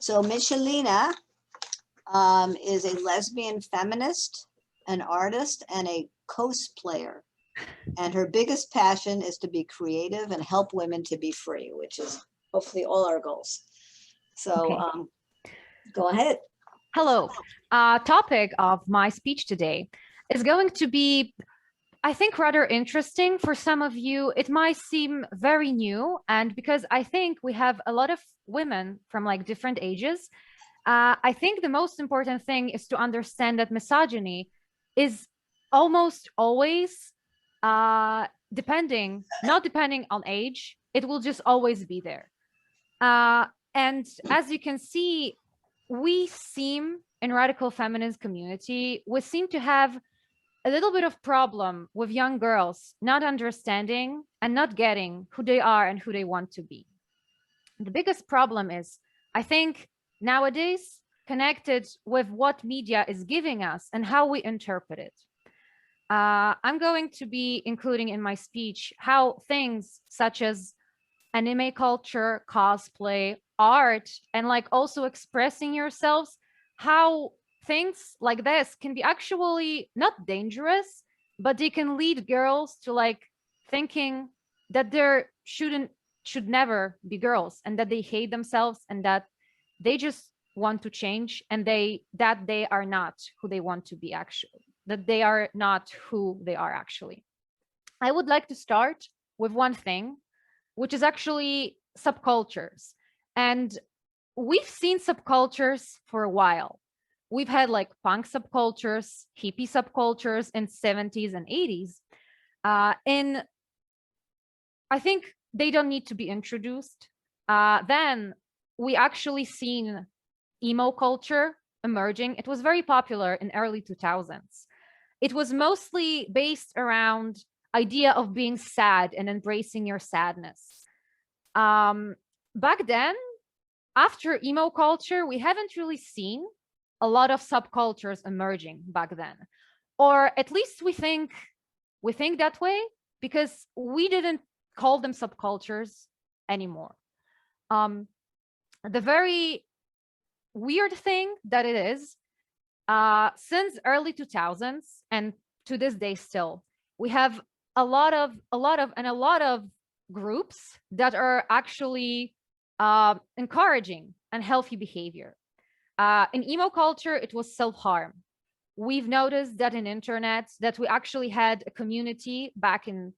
So Michalina is a lesbian feminist, an artist, and a cosplayer. And her biggest passion is to be creative and help women to be free, which is hopefully all our goals. So go ahead. Hello. Topic of my speech today is going to be, I think, rather interesting for some of you. It might seem very new, and because I think we have a lot of women from like different ages, I think the most important thing is to understand that misogyny is almost always not depending on age, it will just always be there. And as you can see, we seem in radical feminist community, we seem to have a little bit of problem with young girls not understanding and not getting who they are and who they want to be. The biggest problem is, I think, nowadays connected with what media is giving us and how we interpret it. I'm going to be including in my speech how things such as anime culture, cosplay, art, and like also expressing yourselves, how things like this can be actually not dangerous, but they can lead girls to like thinking that there should never be girls and that they hate themselves and that they just want to change and that they are not who they want to be actually, that they are not who they are actually. I would like to start with one thing, which is actually subcultures. And we've seen subcultures for a while. We've had like punk subcultures, hippie subcultures in 70s and 80s. And I think they don't need to be introduced. Then we actually seen emo culture emerging. It was very popular in early 2000s. It was mostly based around idea of being sad and embracing your sadness. Back then, after emo culture, we haven't really seen a lot of subcultures emerging back then, or at least we think that way because we didn't call them subcultures anymore. The very weird thing that it is, since early 2000s and to this day still, we have a lot of groups that are actually encouraging unhealthy behavior. In emo culture, it was self-harm. We've noticed that in internet that we actually had a community back in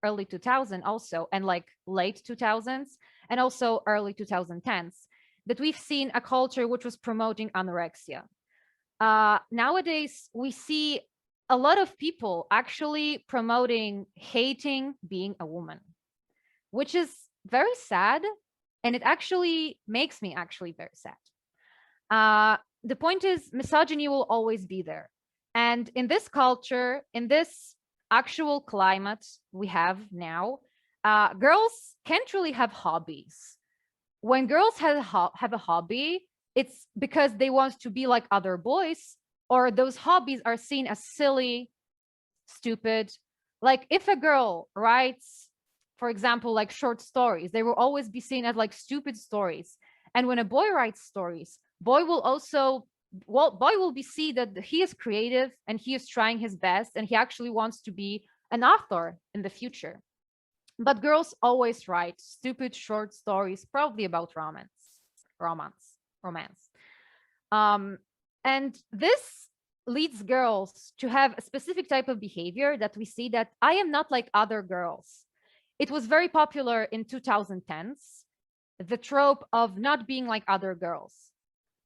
early 2000 also, and like late 2000s and also early 2010s, that we've seen a culture which was promoting anorexia. Nowadays, we see a lot of people actually promoting hating being a woman, which is very sad. And it actually makes me actually very sad. The point is misogyny will always be there. And in this culture, in this actual climate we have now, girls can't really have hobbies. When girls have a hobby, it's because they want to be like other boys, or those hobbies are seen as silly, stupid. Like if a girl writes, for example, like short stories, they will always be seen as like stupid stories. And when a boy writes stories, boy will be seen that he is creative and he is trying his best and he actually wants to be an author in the future. But girls always write stupid short stories, probably about romance. And this leads girls to have a specific type of behavior that we see that I am not like other girls. It was very popular in 2010s, the trope of not being like other girls.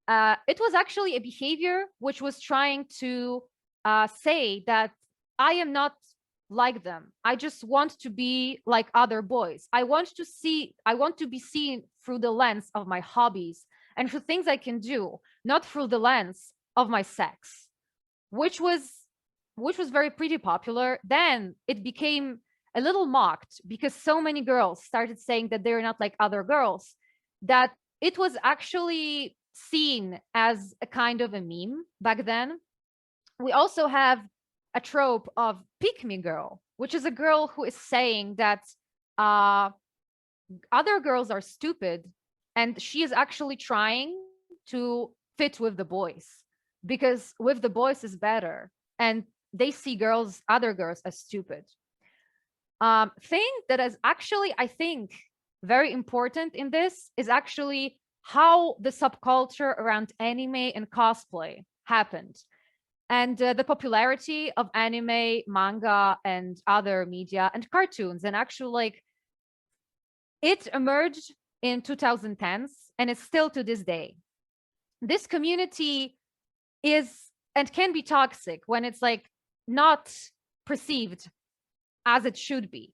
It was actually a behavior which was trying to say that I am not like them. I just want to be like other boys. I want to be seen through the lens of my hobbies and through things I can do, not through the lens of my sex, which was very pretty popular. Then it became a little mocked because so many girls started saying that they're not like other girls, that it was actually seen as a kind of a meme back then. We also have a trope of pick me girl, which is a girl who is saying that other girls are stupid and she is actually trying to fit with the boys, because with the boys is better, and they see girls, other girls, as stupid. Thing that is actually, I think, very important in this is actually how the subculture around anime and cosplay happened, and the popularity of anime, manga, and other media and cartoons. And actually, like, it emerged in 2010s, and it's still to this day. This community is and can be toxic when it's like not perceived as it should be,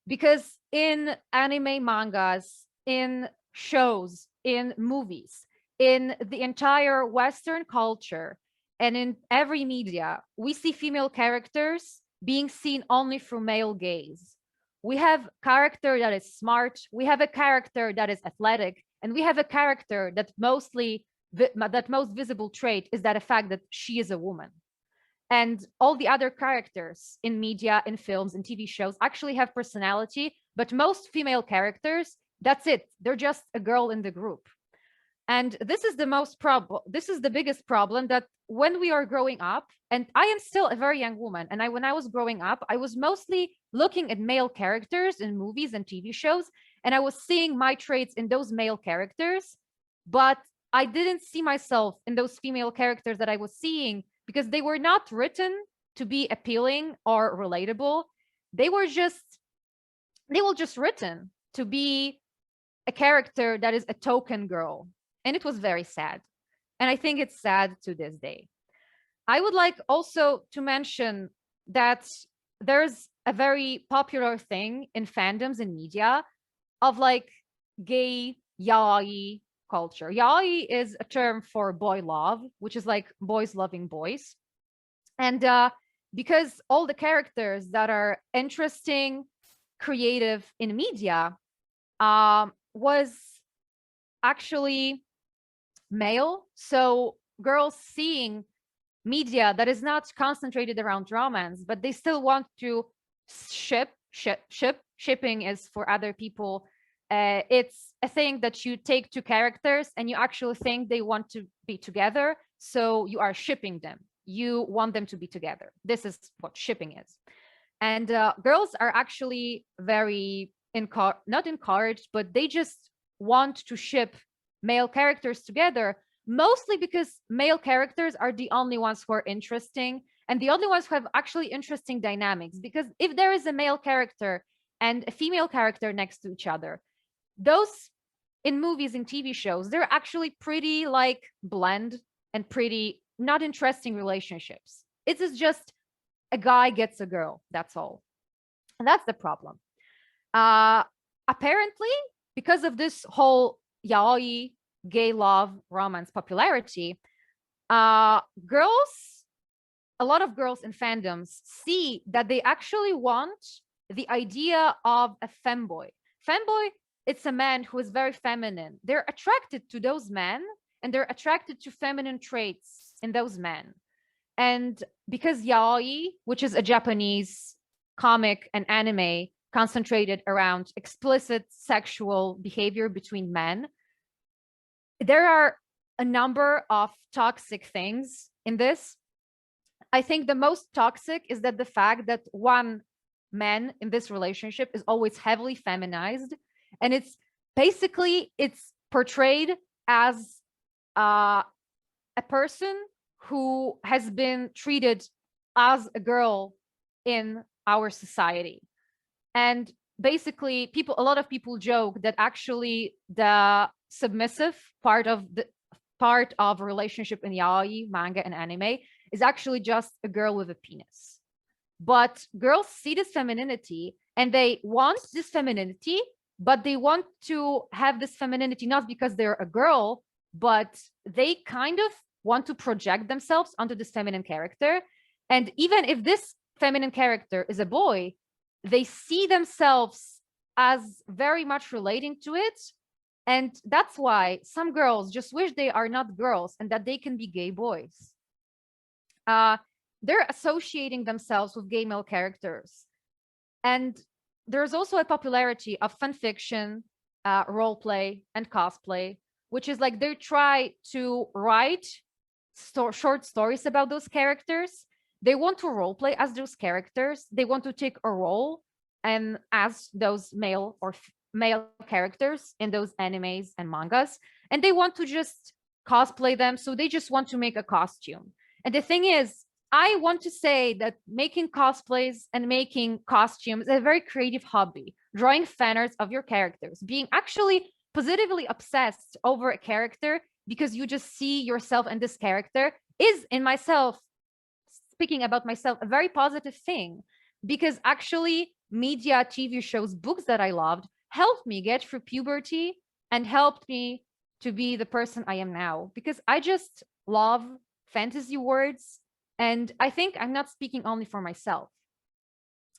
because in anime, mangas, in shows, in movies, in the entire Western culture, and in every media, we see female characters being seen only through male gaze. We have character that is smart, we have a character that is athletic, and we have a character that most visible trait is that the fact that she is a woman. And all the other characters in media, in films, in TV shows actually have personality, but most female characters, that's it. They're just a girl in the group. And this is the biggest problem, that when we are growing up, and I am still a very young woman, and when I was growing up, I was mostly looking at male characters in movies and TV shows, and I was seeing my traits in those male characters, but I didn't see myself in those female characters that I was seeing, because they were not written to be appealing or relatable. They were just written to be a character that is a token girl. And it was very sad. And I think it's sad to this day. I would like also to mention that there's a very popular thing in fandoms and media of like gay yaoi culture. Yaoi is a term for boy love, which is like boys loving boys. And because all the characters that are interesting, creative in media was actually male. So girls seeing media that is not concentrated around romance, but they still want to shipping is for other people. It's a thing that you take two characters and you actually think they want to be together. So you are shipping them. You want them to be together. This is what shipping is. And girls are actually very not encouraged, but they just want to ship male characters together, mostly because male characters are the only ones who are interesting and the only ones who have actually interesting dynamics. Because if there is a male character and a female character next to each other, those in movies and TV shows, they're actually pretty like bland and pretty not interesting relationships. It is just a guy gets a girl, that's all. And that's the problem. Apparently, because of this whole yaoi, gay love, romance popularity, a lot of girls in fandoms see that they actually want the idea of a femboy. Femboy, it's a man who is very feminine. They're attracted to those men and they're attracted to feminine traits in those men. And because yaoi, which is a Japanese comic and anime concentrated around explicit sexual behavior between men, there are a number of toxic things in this. I think the most toxic is that the fact that one man in this relationship is always heavily feminized, and it's portrayed as a person who has been treated as a girl in our society. And basically, a lot of people joke that actually the submissive part of a relationship in yaoi, manga, and anime is actually just a girl with a penis. But girls see this femininity and they want this femininity, but they want to have this femininity not because they're a girl, but they kind of want to project themselves onto this feminine character. And even if this feminine character is a boy, they see themselves as very much relating to it. And that's why some girls just wish they are not girls and that they can be gay boys. They're associating themselves with gay male characters. And there's also a popularity of fan fiction, role play, and cosplay, which is like they try to write short stories about those characters. They want to role play as those characters. They want to take a role and as those male characters in those animes and mangas, and they want to just cosplay them. So they just want to make a costume. And the thing is, I want to say that making cosplays and making costumes is a very creative hobby. Drawing fan arts of your characters, being actually positively obsessed over a character because you just see yourself in this character is, in myself, speaking about myself, a very positive thing, because actually media, TV shows, books that I loved helped me get through puberty and helped me to be the person I am now, because I just love fantasy words. And I think I'm not speaking only for myself.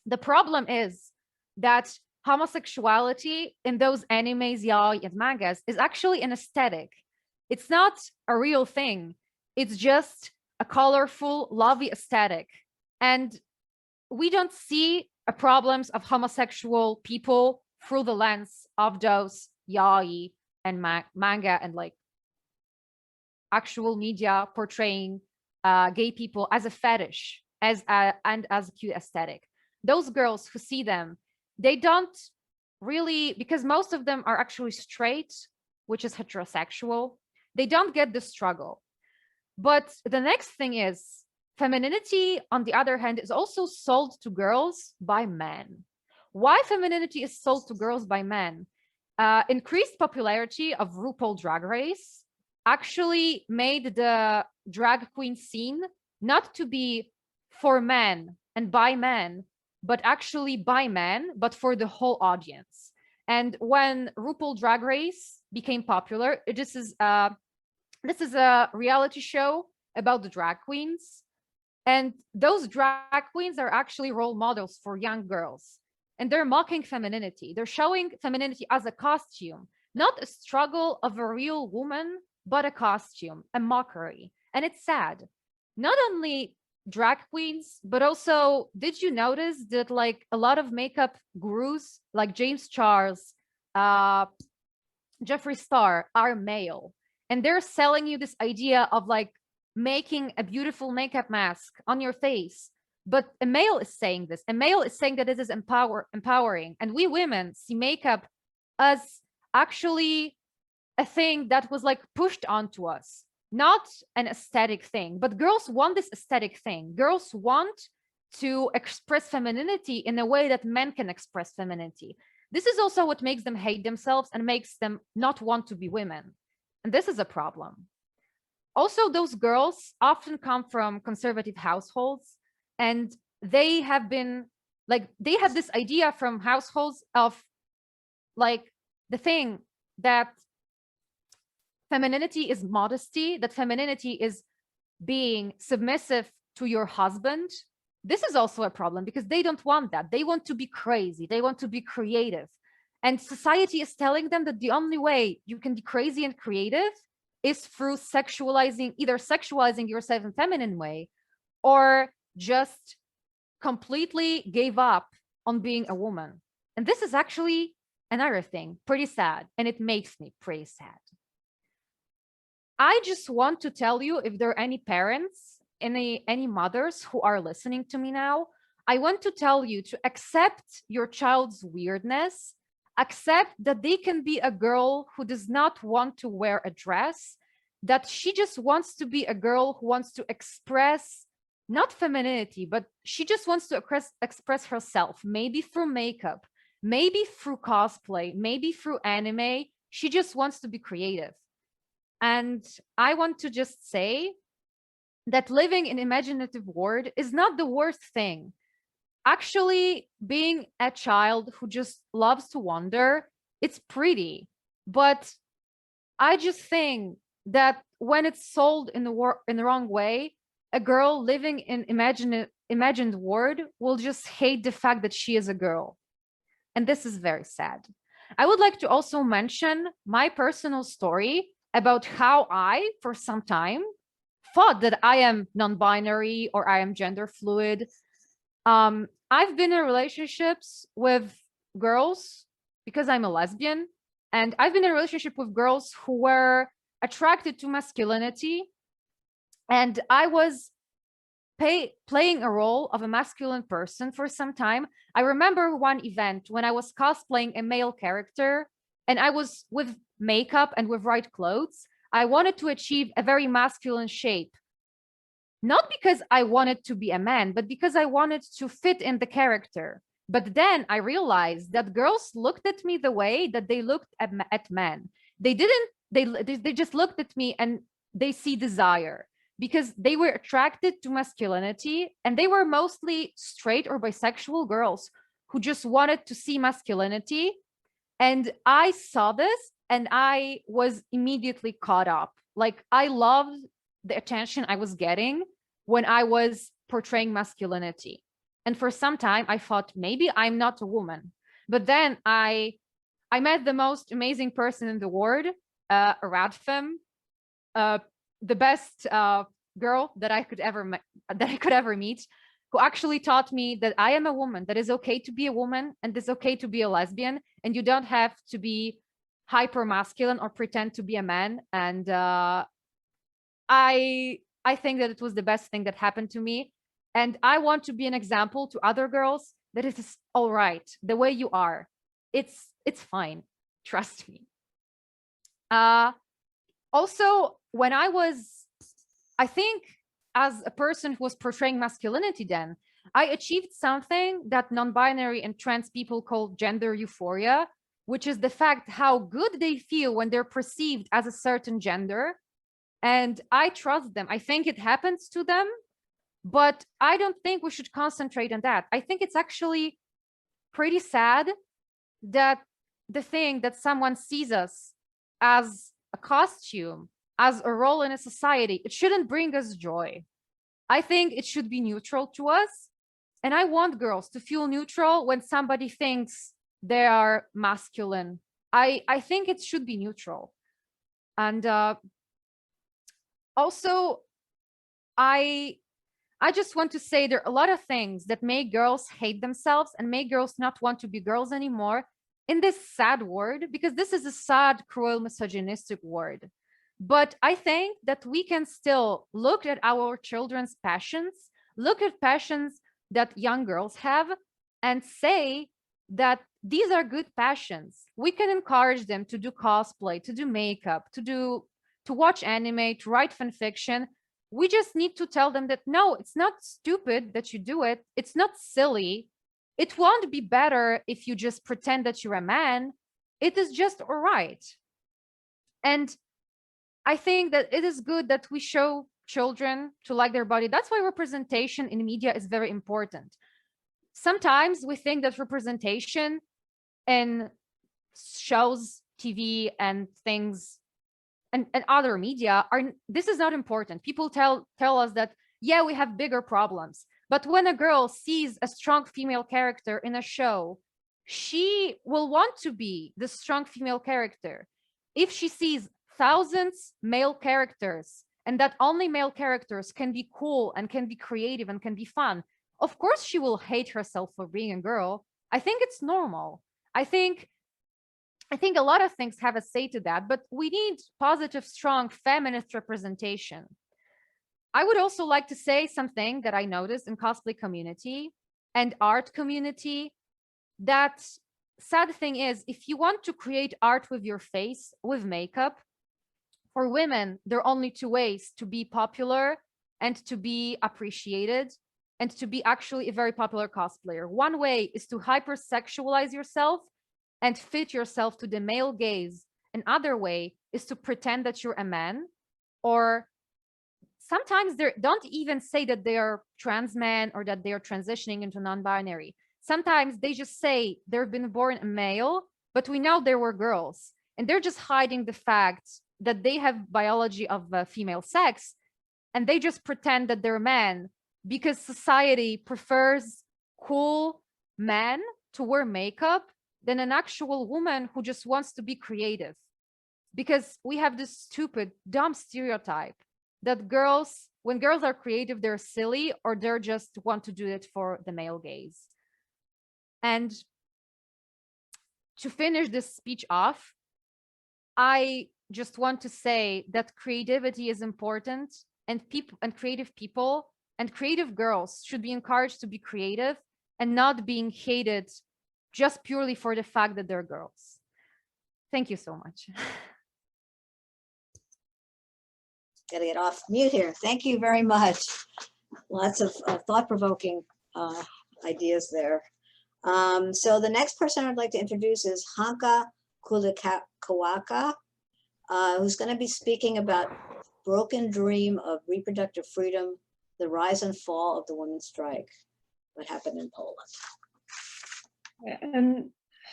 The problem is that homosexuality in those animes, yaoi, and mangas is actually an aesthetic. It's not a real thing. It's just a colorful, lovely aesthetic. And we don't see the problems of homosexual people through the lens of those yaoi and manga and like actual media portraying gay people as a fetish, and as a cute aesthetic. Those girls who see them, they don't really, because most of them are actually straight, which is heterosexual. They don't get the struggle. But the next thing is, femininity, on the other hand, is also sold to girls by men. Why femininity is sold to girls by men? Increased popularity of RuPaul Drag Race actually made the drag queen scene not to be for men and by men, but actually by men, but for the whole audience. And when RuPaul Drag Race became popular, this is a reality show about the drag queens. And those drag queens are actually role models for young girls. And they're mocking femininity. They're showing femininity as a costume, not a struggle of a real woman, but a costume, a mockery. And it's sad. Not only drag queens, but also, did you notice that like a lot of makeup gurus like James Charles, Jeffree Star are male? And they're selling you this idea of like making a beautiful makeup mask on your face. But a male is saying this. A male is saying that this is empowering. And we women see makeup as actually a thing that was like pushed onto us, not an aesthetic thing. But girls want this aesthetic thing. Girls want to express femininity in a way that men can express femininity. This is also what makes them hate themselves and makes them not want to be women. And this is a problem. Also, those girls often come from conservative households, and they have been like, they have this idea from households of like the thing that femininity is modesty, that femininity is being submissive to your husband. This is also a problem because they don't want that. They want to be crazy. They want to be creative. And society is telling them that the only way you can be crazy and creative is through either sexualizing yourself in a feminine way, or just completely gave up on being a woman. And this is actually another thing, pretty sad. And it makes me pretty sad. I just want to tell you, if there are any parents, any mothers who are listening to me now, I want to tell you to accept your child's weirdness, accept that they can be a girl who does not want to wear a dress, that she just wants to be a girl who wants to express not femininity, but she just wants to express herself, maybe through makeup, maybe through cosplay, maybe through anime. She just wants to be creative. And I want to just say that living in imaginative world is not the worst thing. Actually, being a child who just loves to wander, it's pretty. But I just think that when it's sold in the wrong way, a girl living in imagined world will just hate the fact that she is a girl. And this is very sad. I would like to also mention my personal story about how I, for some time, thought that I am non-binary or I am gender fluid. I've been in relationships with girls because I'm a lesbian, And I've been in a relationship with girls who were attracted to masculinity. And I was playing a role of a masculine person for some time. I remember one event when I was cosplaying a male character and I was with makeup and with right clothes. I wanted to achieve a very masculine shape, not because I wanted to be a man, but because I wanted to fit in the character. But then I realized that girls looked at me the way that they looked at men. They didn't, they just looked at me and they see desire, because they were attracted to masculinity, and they were mostly straight or bisexual girls who just wanted to see masculinity. And I saw this and I was immediately caught up. Like, I loved the attention I was getting when I was portraying masculinity. And for some time I thought maybe I'm not a woman. But then I met the most amazing person in the world, Radfem, the best girl that I could ever meet, who actually taught me that I am a woman, that it's okay to be a woman and it's okay to be a lesbian, and you don't have to be hyper masculine or pretend to be a man. And I think that it was the best thing that happened to me. And I want to be an example to other girls that it is all right the way you are. It's fine. Trust me. Also, when I think as a person who was portraying masculinity then, I achieved something that non-binary and trans people call gender euphoria, which is the fact how good they feel when they're perceived as a certain gender. And I trust them. I think it happens to them, but I don't think we should concentrate on that. I think it's actually pretty sad that the thing that someone sees us as a costume, as a role in a society, it shouldn't bring us joy. I think it should be neutral to us. And I want girls to feel neutral when somebody thinks they are masculine. I think it should be neutral. And also, I just want to say there are a lot of things that make girls hate themselves and make girls not want to be girls anymore in this sad world, because this is a sad, cruel, misogynistic word. But I think that we can still look at our children's passions, look at passions that young girls have, and say that these are good passions. We can encourage them to do cosplay, to do makeup, to watch anime, to write fan fiction. We just need to tell them that, no, it's not stupid that you do it. It's not silly. It won't be better if you just pretend that you're a man. It is just all right. And I think that it is good that we show children to like their body. That's why representation in media is very important. Sometimes we think that representation in shows, TV, and things and other media this is not important. People tell us that, yeah, we have bigger problems. But when a girl sees a strong female character in a show, she will want to be the strong female character. If she sees thousands male characters and that only male characters can be cool and can be creative and can be fun, of course she will hate herself for being a girl. I think it's normal. I think a lot of things have a say to that, but we need positive, strong feminist representation. I would also like to say something that I noticed in cosplay community and art community. That sad thing is, if you want to create art with your face, with makeup, for women, there are only two ways to be popular and to be appreciated and to be actually a very popular cosplayer. One way is to hypersexualize yourself and fit yourself to the male gaze. Another way is to pretend that you're a man, or sometimes they don't even say that they are trans men or that they are transitioning into non-binary. Sometimes they just say they've been born a male, but we know they were girls, and they're just hiding the fact that they have biology of female sex, and they just pretend that they're men because society prefers cool men to wear makeup than an actual woman who just wants to be creative. Because we have this stupid, dumb stereotype that girls, when girls are creative, they're silly, or they're just want to do it for the male gaze. And to finish this speech off, I just want to say that creativity is important, and people and creative people and creative girls should be encouraged to be creative and not being hated just purely for the fact that they're girls. Thank you so much. Gotta get off mute here. Thank you very much. Lots of thought-provoking ideas there. So the next person I'd like to introduce is Hanka Kulikowska, who's going to be speaking about broken dream of reproductive freedom, the rise and fall of the women's strike, what happened in Poland.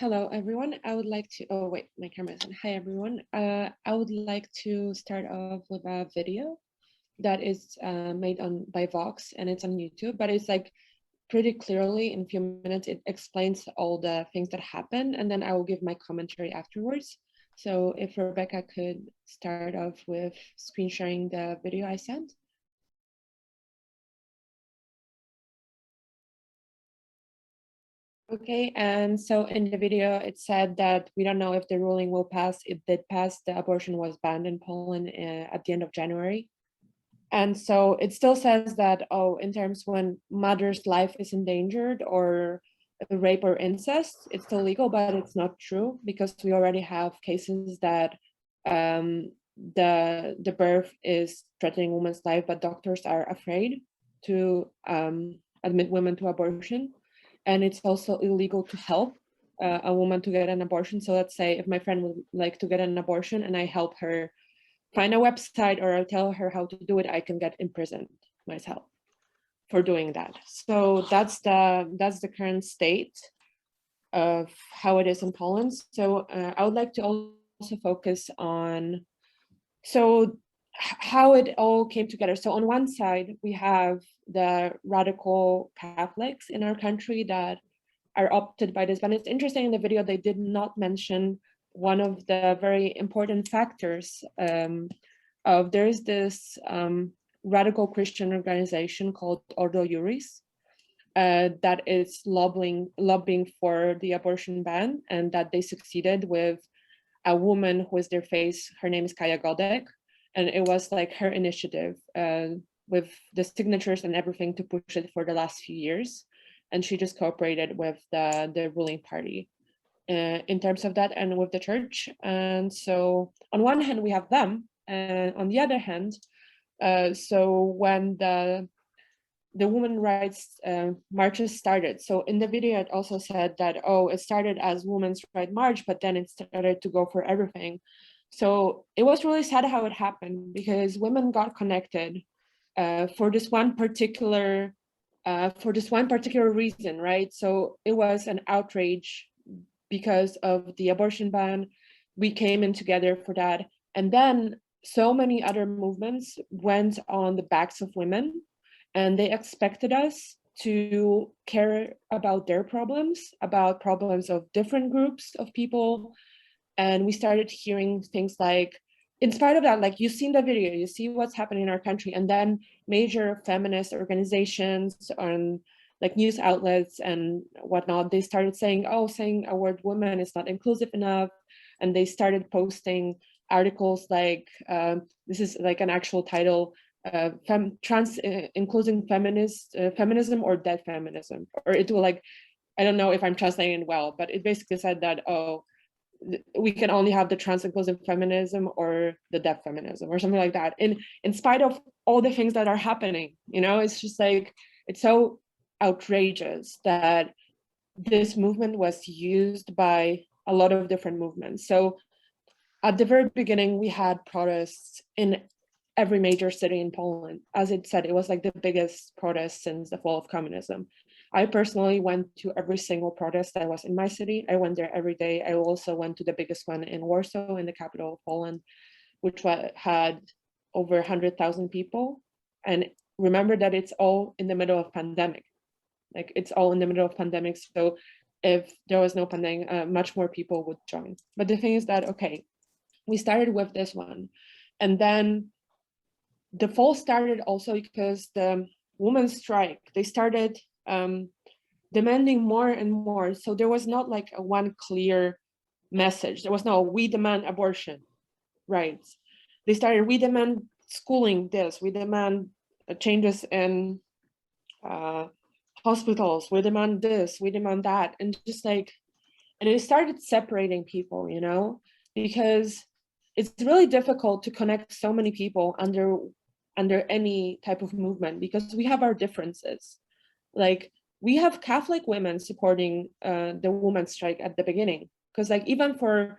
Hello, everyone. I would like to, oh wait, my camera is on. Hi, everyone. I would like to start off with a video that is made by Vox, and it's on YouTube, but it's like pretty clearly in a few minutes, it explains all the things that happen, and then I will give my commentary afterwards. So if Rebecca could start off with screen sharing the video I sent. Okay, and so in the video, it said that we don't know if the ruling will pass. It did pass. The abortion was banned in Poland at the end of January. And so it still says that, oh, in terms when mother's life is endangered or rape or incest, it's still legal, but it's not true because we already have cases that the birth is threatening women's life, but doctors are afraid to admit women to abortion. And it's also illegal to help a woman to get an abortion. So let's say if my friend would like to get an abortion and I help her find a website or I tell her how to do it, I can get imprisoned myself for doing that. So that's the current state of how it is in Poland. So I would like to also focus on how it all came together. So on one side, we have the radical Catholics in our country that are opted by this. But it's interesting in the video, they did not mention one of the very important factors of there's this radical Christian organization called Ordo Juris that is lobbying for the abortion ban, and that they succeeded with a woman who is their face. Her name is Kaja Godek. And it was like her initiative with the signatures and everything to push it for the last few years. And she just cooperated with the ruling party in terms of that and with the church. And so on one hand, we have them. And on the other hand, so when the women rights marches started, so in the video, it also said that, oh, it started as Women's Rights March, but then it started to go for everything. So it was really sad how it happened because women got connected for this one particular reason, right? So it was an outrage because of the abortion ban. We came in together for that. And then so many other movements went on the backs of women, and they expected us to care about their problems, about problems of different groups of people. And we started hearing things like, in spite of that, like you've seen the video, you see what's happening in our country, and then major feminist organizations and like news outlets and whatnot, they started saying, oh, saying a word woman is not inclusive enough. And they started posting articles like, this is like an actual title, including feminism or dead feminism. Or it will like, I don't know if I'm translating it well, but it basically said that, oh, we can only have the trans inclusive feminism or the deaf feminism or something like that. In spite of all the things that are happening, you know, it's just like, it's so outrageous that this movement was used by a lot of different movements. So at the very beginning, we had protests in every major city in Poland. As it said, it was like the biggest protest since the fall of communism. I personally went to every single protest that was in my city. I went there every day. I also went to the biggest one in Warsaw, in the capital of Poland, which had over 100,000 people. And remember that it's all in the middle of pandemic. Like it's all in the middle of pandemic. So if there was no pandemic, much more people would join. But the thing is that, okay, we started with this one. And then the fall started also because the women's strike, they started demanding more and more. So there was not like a one clear message. There was no, we demand abortion. rights. They started, we demand schooling this, we demand changes in hospitals, we demand this, we demand that, and just like, and it started separating people, you know, because it's really difficult to connect so many people under any type of movement, because we have our differences. Like, we have Catholic women supporting the women's strike at the beginning, because like even for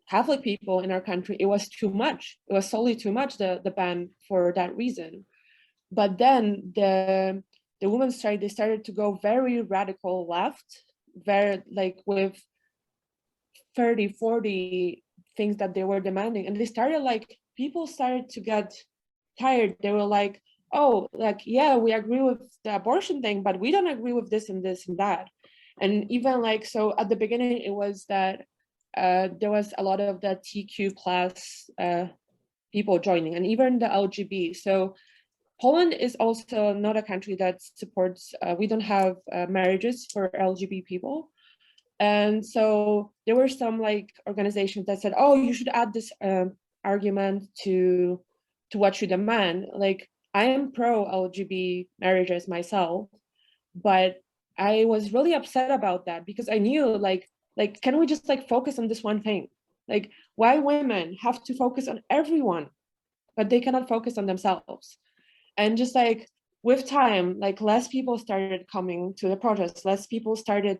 Catholic people in our country, it was too much. It was solely too much, the ban, for that reason. But then the women's strike, they started to go very radical left, very like with 30, 40 things that they were demanding. And they started like, people started to get tired. They were like, oh, like, yeah, we agree with the abortion thing, but we don't agree with this and this and that. And even like, so at the beginning, it was that there was a lot of the TQ plus people joining, and even the LGB. So Poland is also not a country that supports, we don't have marriages for LGBT people. And so there were some like organizations that said, oh, you should add this argument to what you demand. Like, I am pro LGBT marriages myself, but I was really upset about that, because I knew like, can we just like focus on this one thing? Like, why women have to focus on everyone, but they cannot focus on themselves? And just like with time, like less people started coming to the protests, less people started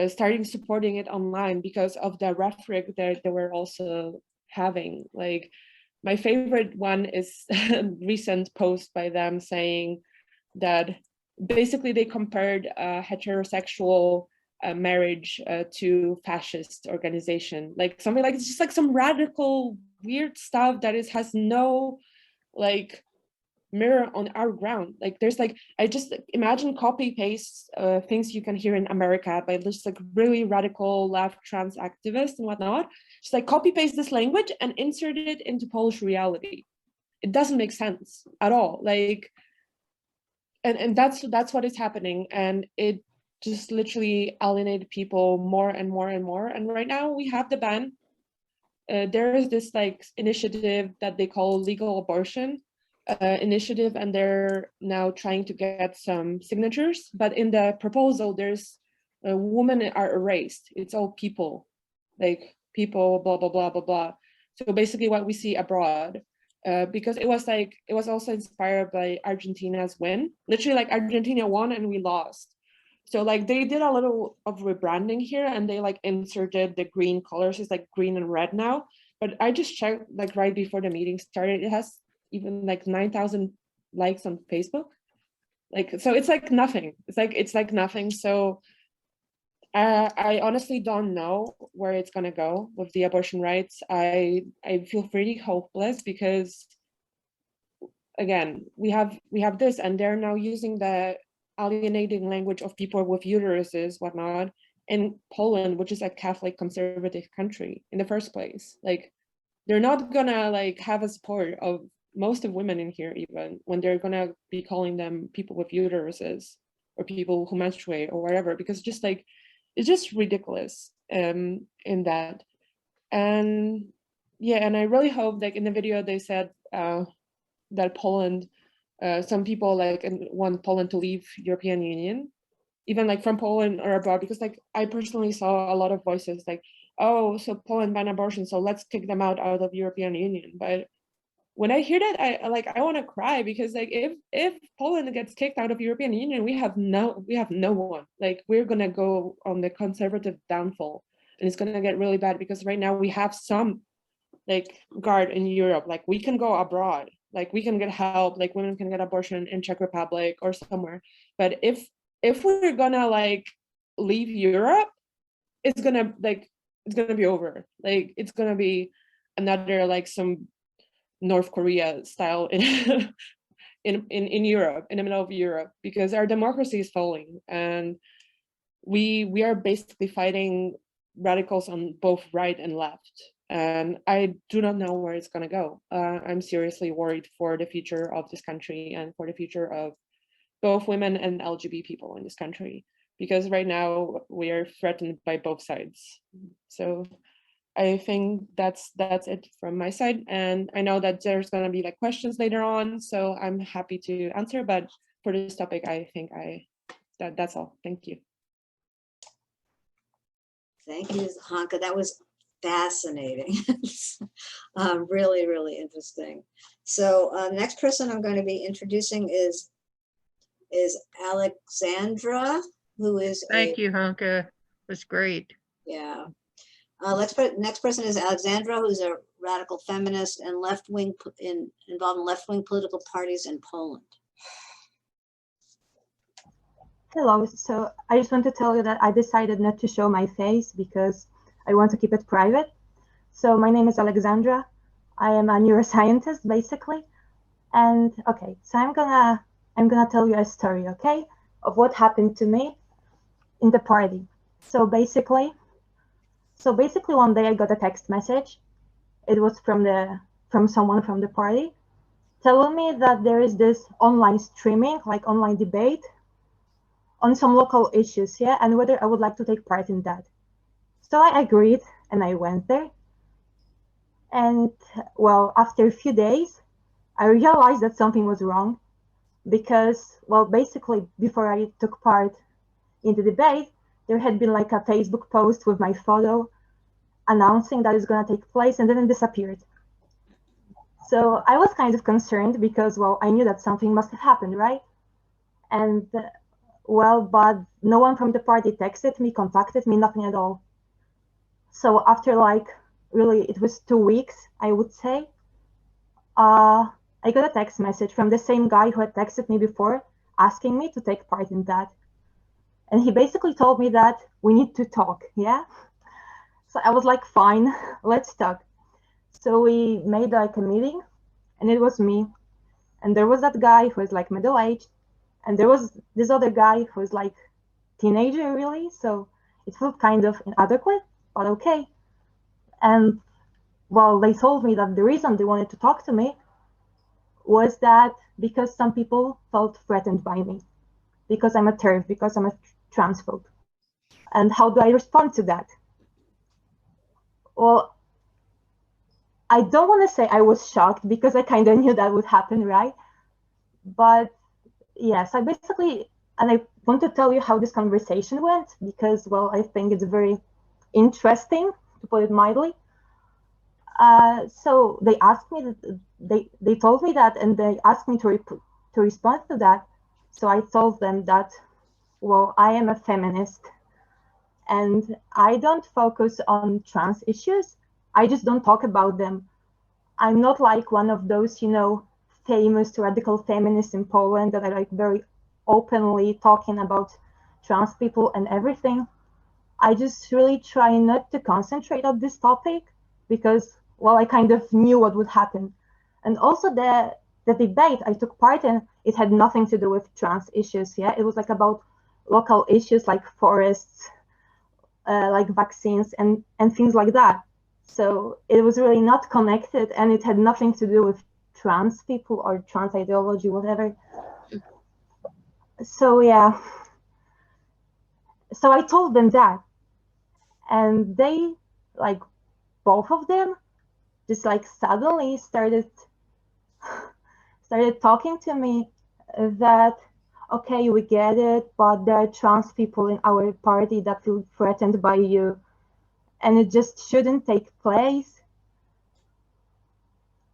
starting supporting it online because of the rhetoric that they were also having. Like, my favorite one is a recent post by them saying that basically they compared heterosexual marriage to fascist organization, like something like, it's just like some radical weird stuff that has no like mirror on our ground. Like, there's like, I just imagine copy paste things you can hear in America by just like really radical left trans activists and whatnot, just like copy paste this language and insert it into Polish reality. It doesn't make sense at all. Like, and that's what is happening, and it just literally alienated people more and more and more. And right now we have the ban. There is this like initiative that they call legal abortion initiative, and they're now trying to get some signatures. But in the proposal, there's women are erased. It's all people, like people, blah blah blah blah blah. So basically, what we see abroad, because it was also inspired by Argentina's win. Literally, like Argentina won and we lost. So like they did a little of rebranding here, and they like inserted the green colors. It's like green and red now. But I just checked like right before the meeting started. It has even like 9,000 likes on Facebook. Like, so it's like nothing. It's like nothing. So I honestly don't know where it's gonna go with the abortion rights. I feel pretty hopeless, because again, we have this, and they're now using the alienating language of people with uteruses, whatnot, in Poland, which is a Catholic conservative country in the first place. Like, they're not gonna like have a support of most of women in here, even when they're gonna be calling them people with uteruses or people who menstruate or whatever, because just like, it's just ridiculous in that. And yeah, and I really hope, like in the video they said that Poland, some people like want Poland to leave European Union, even like from Poland or abroad, because like I personally saw a lot of voices like, oh, so Poland ban abortion, so let's kick them out of European Union. But when I hear that, I want to cry, because like if Poland gets kicked out of European Union, we have no one. Like, we're gonna go on the conservative downfall, and it's gonna get really bad, because right now we have some like guard in Europe. Like, we can go abroad, like we can get help, like women can get abortion in Czech Republic or somewhere. But if we're gonna like leave Europe, it's gonna be over. Like, it's gonna be another like some North Korea style in in Europe, in the middle of Europe, because our democracy is falling, and we are basically fighting radicals on both right and left, and I do not know where it's gonna go. I'm seriously worried for the future of this country and for the future of both women and LGBT people in this country, because right now we are threatened by both sides. So I think that's it from my side. And I know that there's going to be like questions later on, so I'm happy to answer. But for this topic, I think that's all. Thank you. Thank you, Hanka. That was fascinating. Really, really interesting. So next person I'm going to be introducing is Aleksandra, who is Thank you, Hanka. It was great. Yeah. Next person is Aleksandra, who's a radical feminist and left-wing involved in left-wing political parties in Poland. Hello, so I just want to tell you that I decided not to show my face because I want to keep it private. So my name is Aleksandra. I am a neuroscientist, basically. And okay, so I'm gonna tell you a story, okay, of what happened to me in the party. So basically one day I got a text message. It was from someone from the party telling me that there is this online streaming, like online debate on some local issues, yeah, and whether I would like to take part in that. So I agreed and I went there. And well, after a few days, I realized that something was wrong because, well, basically before I took part in the debate, there had been like a Facebook post with my photo announcing that it's going to take place, and then it disappeared. So I was kind of concerned because, well, I knew that something must have happened, right? And well, but no one from the party texted me, contacted me, nothing at all. So after like, really, it was 2 weeks, I would say, I got a text message from the same guy who had texted me before, asking me to take part in that. And he basically told me that we need to talk, yeah? So I was like, fine, let's talk. So we made like a meeting, and it was me. And there was that guy who was like middle-aged, and there was this other guy who was like teenager, really. So it felt kind of inadequate, but okay. And well, they told me that the reason they wanted to talk to me was that because some people felt threatened by me, because I'm a TERF, because I'm a transphobe. And how do I respond to that? Well, I don't want to say I was shocked because I kind of knew that would happen, right? But yes, I basically, and I want to tell you how this conversation went because, well, I think it's very interesting, to put it mildly. So they asked me, they told me that, and they asked me to respond to that. So I told them that, well, I am a feminist, and I don't focus on trans issues. I just don't talk about them. I'm not like one of those, you know, famous radical feminists in Poland that are like very openly talking about trans people and everything. I just really try not to concentrate on this topic because, well, I kind of knew what would happen. And also the debate I took part in, it had nothing to do with trans issues. Yeah, it was like about local issues like forests, like vaccines and things like that. So it was really not connected, and it had nothing to do with trans people or trans ideology, whatever. So yeah, so I told them that, and they, like, both of them just like suddenly started talking to me that, okay, we get it, but there are trans people in our party that feel threatened by you, and it just shouldn't take place.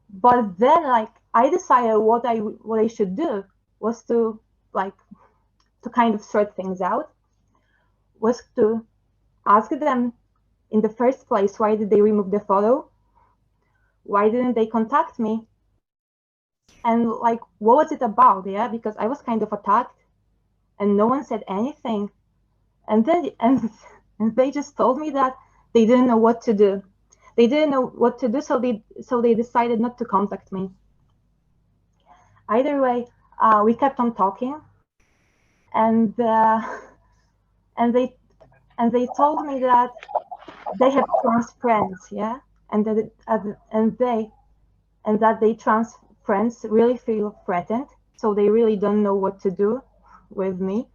But then, like, I decided what I should do was to kind of sort things out, was to ask them in the first place, why did they remove the photo? Why didn't they contact me? And like, what was it about? Yeah, because I was kind of attacked and no one said anything. And then, and they just told me that they didn't know what to do. They didn't know what to do, so they decided not to contact me. Either way, we kept on talking, and they told me that they have trans friends, yeah, and that they trans friends really feel threatened, so they really don't know what to do with me,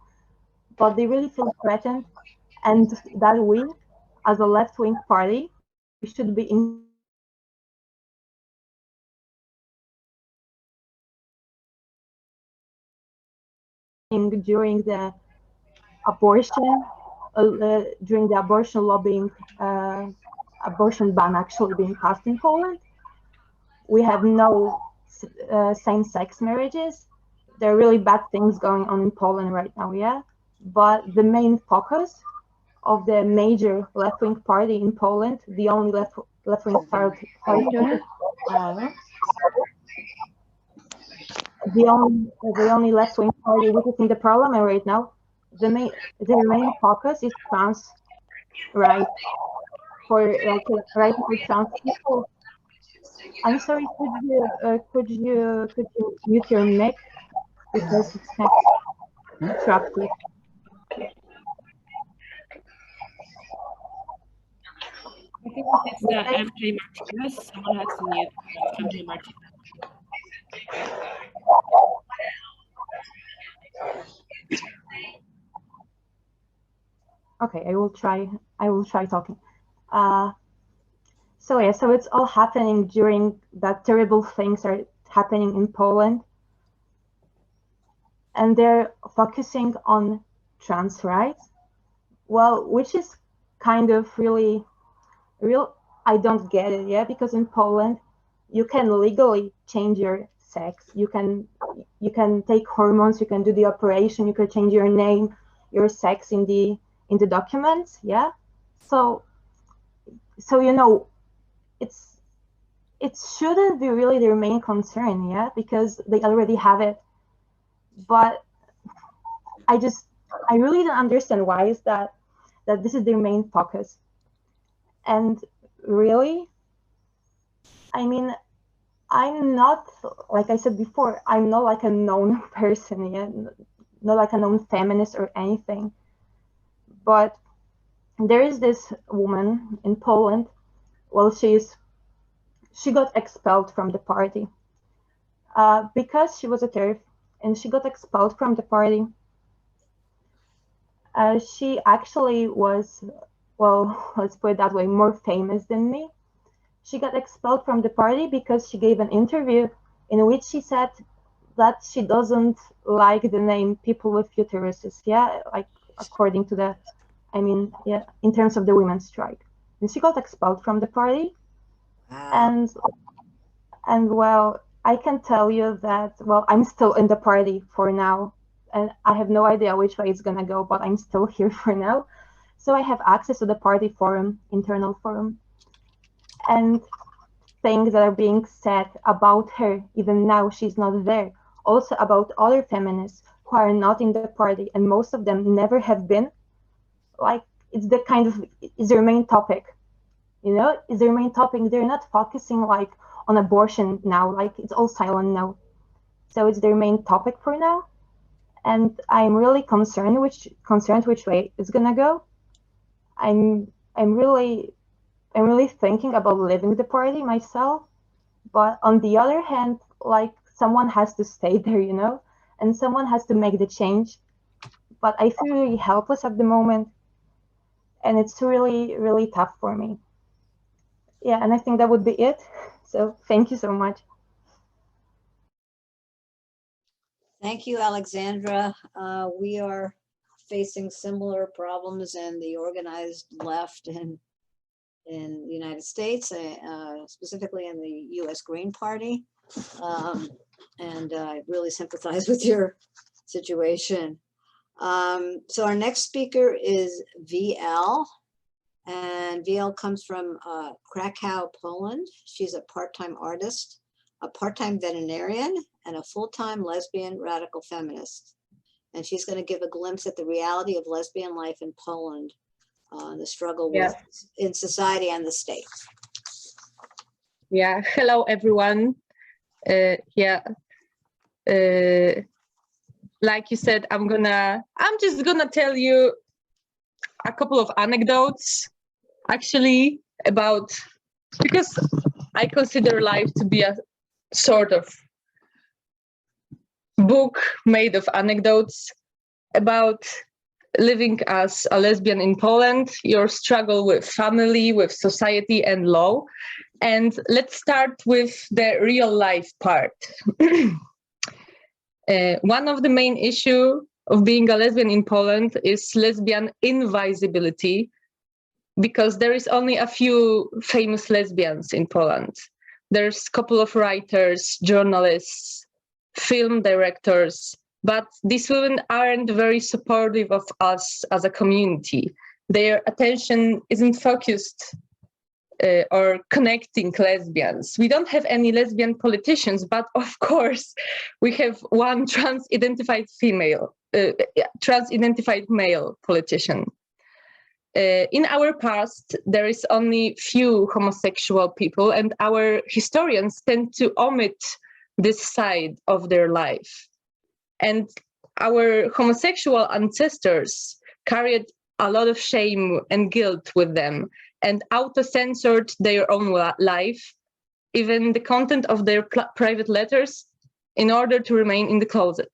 but they really feel threatened, and that we, as a left-wing party, should be during the abortion, during the abortion lobbying, abortion ban actually being passed in Poland. We have no same-sex marriages. There are really bad things going on in Poland right now, yeah? But the main focus of the major left-wing party in Poland, the only left-wing party, the only left-wing party which is in the parliament right now, the main focus is trans right for right for trans people. I'm sorry, could you mute your mic because it's kind of disruptive. I think it's the MJ Martinez. Someone has to mute MJ Martinez. Okay, I will try talking. So yeah, so it's all happening during that terrible things are happening in Poland, and they're focusing on trans rights. Well, which is kind of real. I don't get it, yeah, because in Poland, you can legally change your sex. You can take hormones. You can do the operation. You can change your name, your sex in the documents, yeah. So you know, it shouldn't be really their main concern, yeah, because they already have it. But I really don't understand why is that this is their main focus. And really, I mean, I'm not, like I said before, I'm not like a known person, yeah, not like a known feminist or anything. But there is this woman in Poland. Well, she got expelled from the party because she was a TERF, and she got expelled from the party. She actually was, well, let's put it that way, more famous than me. She got expelled from the party because she gave an interview in which she said that she doesn't like the name people with uteruses, yeah, like according to the, I mean, yeah, in terms of the women's strike. And she got expelled from the party. Wow. And well, I can tell you that, well, I'm still in the party for now, and I have no idea which way it's gonna go, but I'm still here for now. So I have access to the party forum, internal forum, and things that are being said about her, even now she's not there, also about other feminists who are not in the party, and most of them never have been. Like, it's the kind of, is their main topic, you know, is their main topic. They're not focusing like on abortion now, like it's all silent now. So it's their main topic for now. And I'm really concerned which way it's gonna go. I'm really thinking about leaving the party myself. But on the other hand, like, someone has to stay there, you know, and someone has to make the change. But I feel really helpless at the moment, and it's really, really tough for me. Yeah, and I think that would be it. So thank you so much. Thank you, Aleksandra. We are facing similar problems in the organized left in the United States, specifically in the U.S. Green Party. And I really sympathize with your situation. So our next speaker is VL. And VL comes from Krakow, Poland. She's a part-time artist, a part-time veterinarian, and a full-time lesbian radical feminist. And she's going to give a glimpse at the reality of lesbian life in Poland, the struggle with in society and the state. Yeah, hello everyone. Like you said, I'm just gonna tell you a couple of anecdotes, actually, about, because I consider life to be a sort of book made of anecdotes about living as a lesbian in Poland, your struggle with family, with society and law. And let's start with the real life part. One of the main issues of being a lesbian in Poland is lesbian invisibility, because there is only a few famous lesbians in Poland. There's a couple of writers, journalists, film directors, but these women aren't very supportive of us as a community. Their attention isn't focused or connecting lesbians. We don't have any lesbian politicians, but of course we have one trans-identified male politician. In our past, there is only few homosexual people, and our historians tend to omit this side of their life. And our homosexual ancestors carried a lot of shame and guilt with them, and auto-censored their own life, even the content of their private letters, in order to remain in the closet.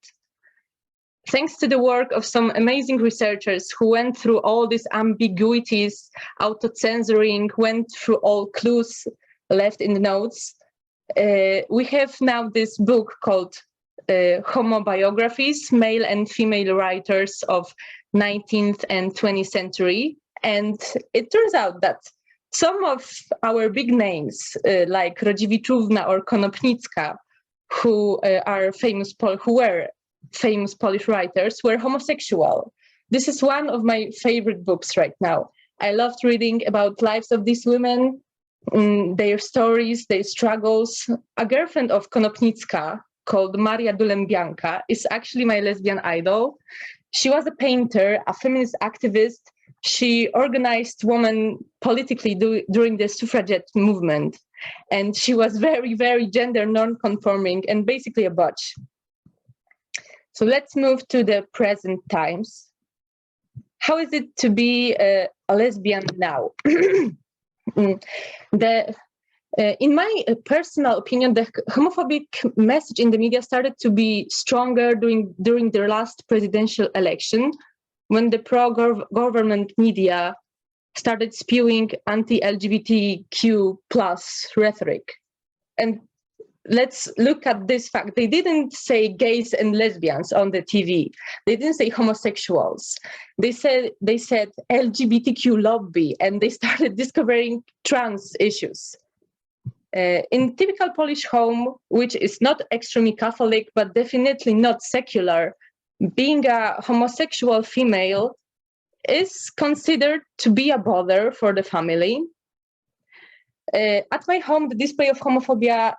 Thanks to the work of some amazing researchers who went through all these ambiguities, auto-censoring, went through all clues left in the notes, we have now this book called Homo Biographies, Male and Female Writers of 19th and 20th Century. And it turns out that some of our big names, like Rodziewiczówna or Konopnicka, who were famous Polish writers, were homosexual. This is one of my favorite books right now. I loved reading about lives of these women, their stories, their struggles. A girlfriend of Konopnicka, called Maria Dulembianka, is actually my lesbian idol. She was a painter, a feminist activist. She organized women politically during the suffragette movement. And she was very, very gender non-conforming and basically a butch. So let's move to the present times. How is it to be a lesbian now? In my personal opinion, the homophobic message in the media started to be stronger during the last presidential election, when the pro-government media started spewing anti-LGBTQ+ rhetoric. And let's look at this fact. They didn't say gays and lesbians on the TV. They didn't say homosexuals. They said LGBTQ lobby, and they started discovering trans issues. In typical Polish home, which is not extremely Catholic, but definitely not secular, being a homosexual female is considered to be a bother for the family. At my home, the display of homophobia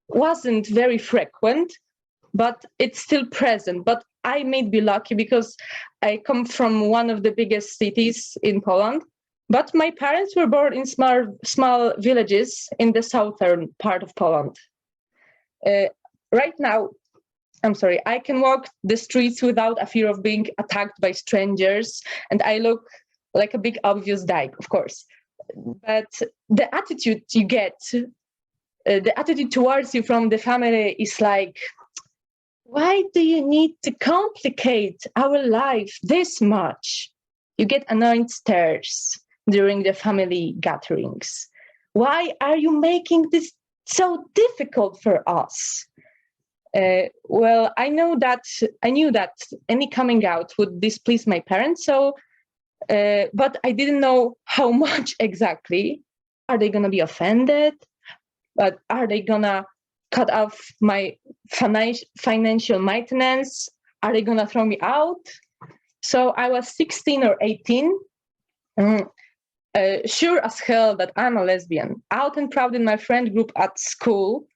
wasn't very frequent, but it's still present. But I may be lucky because I come from one of the biggest cities in Poland. But my parents were born in small villages in the southern part of Poland. Right now, I can walk the streets without a fear of being attacked by strangers, and I look like a big obvious dyke, of course. But the attitude you get, the attitude towards you from the family is like, why do you need to complicate our life this much? You get annoyed stares during the family gatherings. Why are you making this so difficult for us? Well, I knew that any coming out would displease my parents, but I didn't know how much exactly. Are they gonna be offended? But are they gonna cut off my financial maintenance? Are they gonna throw me out? So I was 16 or 18, sure as hell that I'm a lesbian, out and proud in my friend group at school,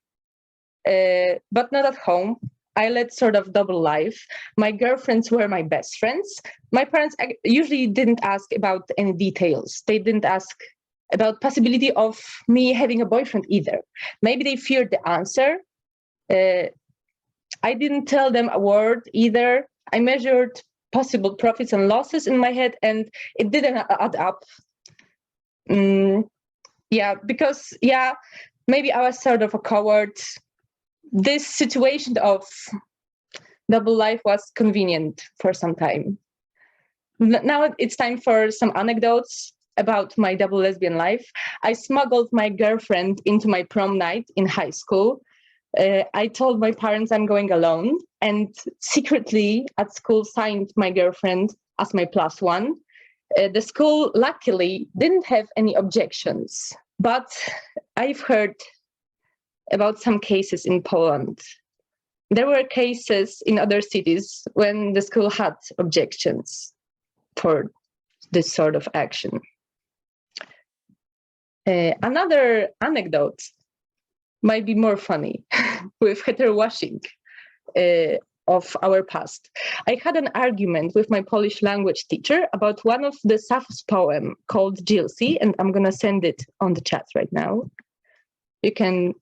but not at home. I led sort of double life. My girlfriends were my best friends. My parents usually didn't ask about any details. They didn't ask about possibility of me having a boyfriend either. Maybe they feared the answer. I didn't tell them a word either. I measured possible profits and losses in my head, and it didn't add up. Because maybe I was sort of a coward. This situation of double life was convenient for some time. Now it's time for some anecdotes about my double lesbian life. I smuggled my girlfriend into my prom night in high school. I told my parents I'm going alone, and secretly at school signed my girlfriend as my plus one. The school luckily didn't have any objections, but I've heard about some cases in Poland. There were cases in other cities when the school had objections for this sort of action. Another anecdote might be more funny with heterowashing of our past. I had an argument with my Polish language teacher about one of the Sappho's poem called Jealousy, and I'm gonna send it on the chat right now. You can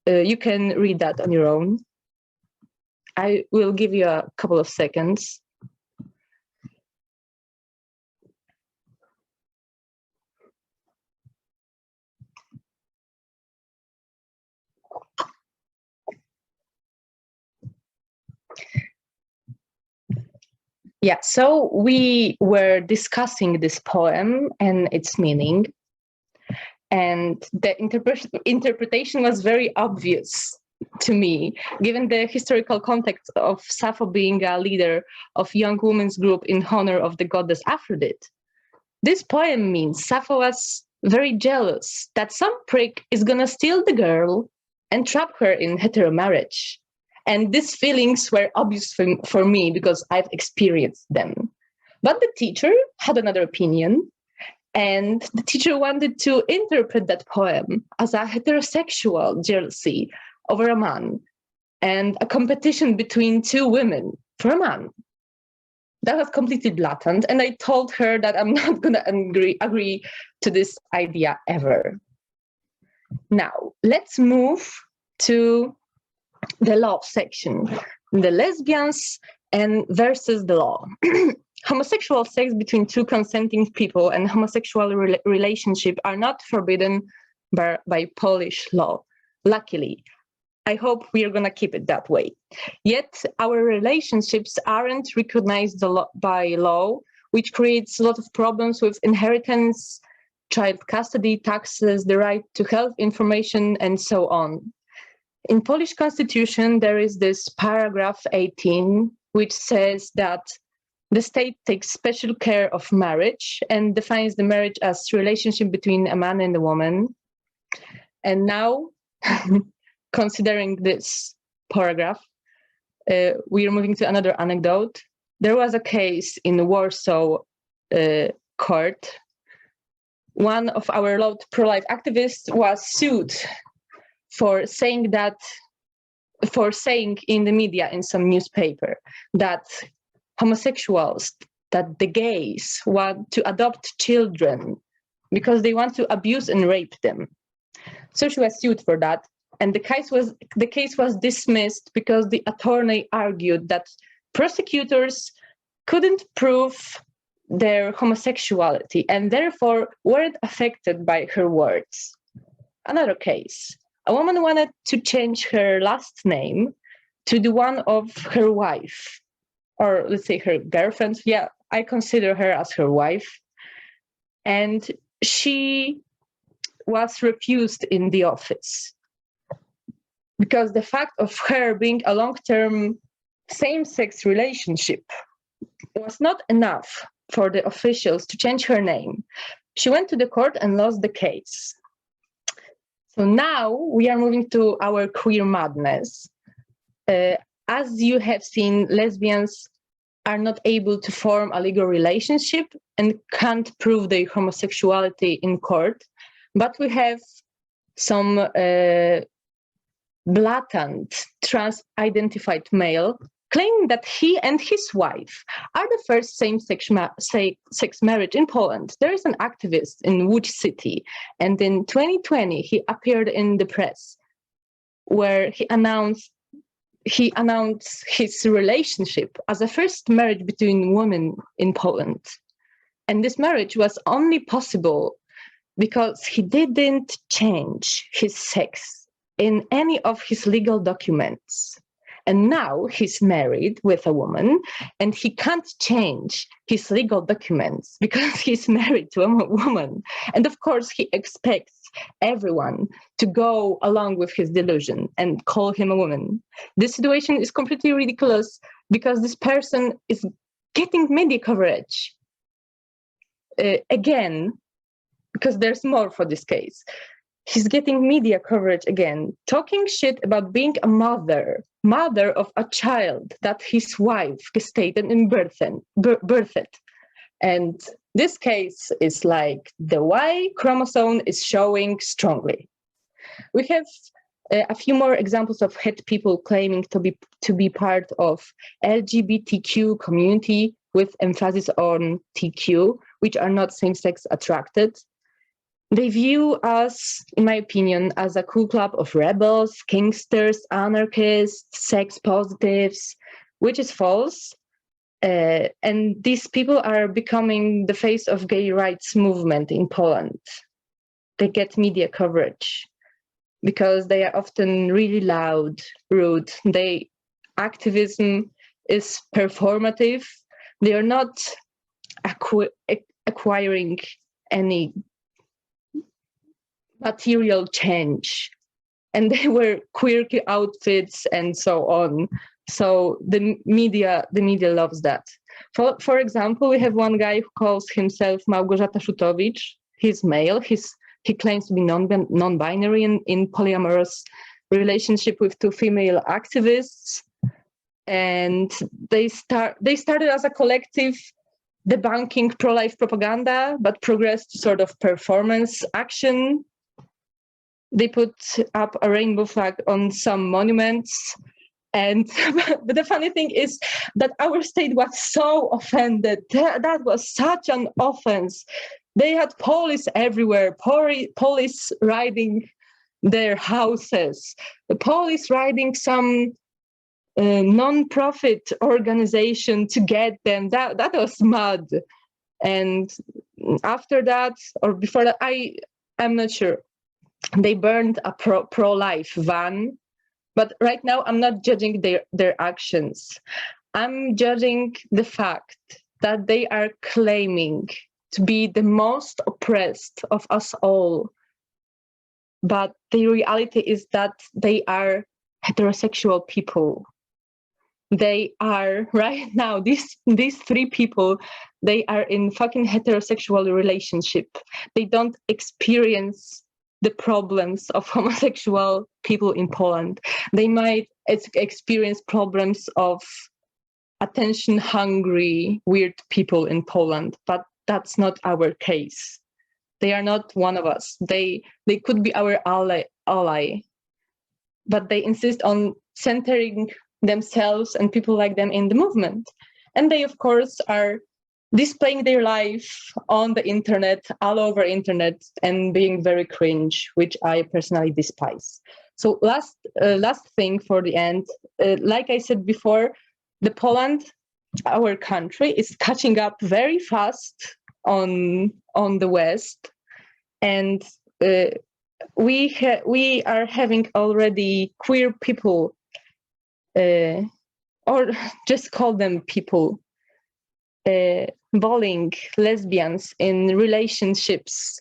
you can read that on your own. I will give you a couple of seconds. Yeah, so we were discussing this poem and its meaning, and the interpretation was very obvious to me, given the historical context of Sappho being a leader of young women's group in honor of the goddess Aphrodite. This poem means Sappho was very jealous that some prick is gonna steal the girl and trap her in hetero marriage. And these feelings were obvious for me because I've experienced them. But the teacher had another opinion, and the teacher wanted to interpret that poem as a heterosexual jealousy over a man and a competition between two women for a man. That was completely blatant, and I told her that I'm not gonna agree to this idea ever. Now, let's move to the law section, the lesbians and versus the law. Homosexual sex between two consenting people and homosexual relationship are not forbidden by Polish law, luckily. I hope we are gonna keep it that way. Yet our relationships aren't recognized by law, which creates a lot of problems with inheritance, child custody, taxes, the right to health information, and so on. In Polish constitution, there is this paragraph 18, which says that the state takes special care of marriage and defines the marriage as relationship between a man and a woman. And now, considering this paragraph, we are moving to another anecdote. There was a case in the Warsaw court. One of our pro-life activists was sued for saying in the media, in some newspaper, that homosexuals, that the gays want to adopt children because they want to abuse and rape them. So she was sued for that, and the case was dismissed because the attorney argued that prosecutors couldn't prove their homosexuality and therefore weren't affected by her words. Another case. A woman wanted to change her last name to the one of her wife, or let's say her girlfriend. Yeah, I consider her as her wife. And she was refused in the office because the fact of her being a long-term same-sex relationship was not enough for the officials to change her name. She went to the court and lost the case. So now we are moving to our queer madness. As you have seen, lesbians are not able to form a legal relationship and can't prove their homosexuality in court. But we have some blatant trans-identified male claiming that he and his wife are the first same-sex marriage in Poland. There is an activist in Łódź city, and in 2020 he appeared in the press where he announced his relationship as a first marriage between women in Poland. And this marriage was only possible because he didn't change his sex in any of his legal documents. And now he's married with a woman and he can't change his legal documents because he's married to a woman. And of course, he expects everyone to go along with his delusion and call him a woman. This situation is completely ridiculous because this person is getting media coverage. Again, because there's more for this case. He's getting media coverage again, talking shit about being a mother of a child that his wife gestated and birthed. And this case is like the Y chromosome is showing strongly. We have a few more examples of het people claiming to be part of LGBTQ community with emphasis on TQ, which are not same-sex attracted. They view us, in my opinion, as a cool club of rebels, kinksters, anarchists, sex positives, which is false. And these people are becoming the face of gay rights movement in Poland. They get media coverage because they are often really loud, rude. Activism is performative. They are not acquiring any material change, and they wear quirky outfits and so on. So the media loves that. For example, we have one guy who calls himself Małgorzata Szutowicz. He's male. He claims to be non-binary in polyamorous relationship with two female activists, and they started as a collective debunking pro-life propaganda, but progressed to sort of performance action. They put up a rainbow flag on some monuments. And but the funny thing is that our state was so offended. That was such an offense. They had police everywhere, police raiding their houses, the police raiding some non-profit organization to get them. That was mad. And after that, or before that, I'm not sure. They burned a pro-life van, but right now I'm not judging their actions. I'm judging the fact that they are claiming to be the most oppressed of us all. But the reality is that they are heterosexual people. They are right now, these three people, they are in fucking heterosexual relationship. They don't experience the problems of homosexual people in Poland. They might experience problems of attention-hungry, weird people in Poland, but that's not our case. They are not one of us. They could be our ally, but they insist on centering themselves and people like them in the movement. And they, of course, are displaying their life on the internet, all over internet, and being very cringe, which I personally despise. So last thing for the end, like I said before, the Poland, our country, is catching up very fast on the West, and we are having already queer people, or just call them people, bullying lesbians in relationships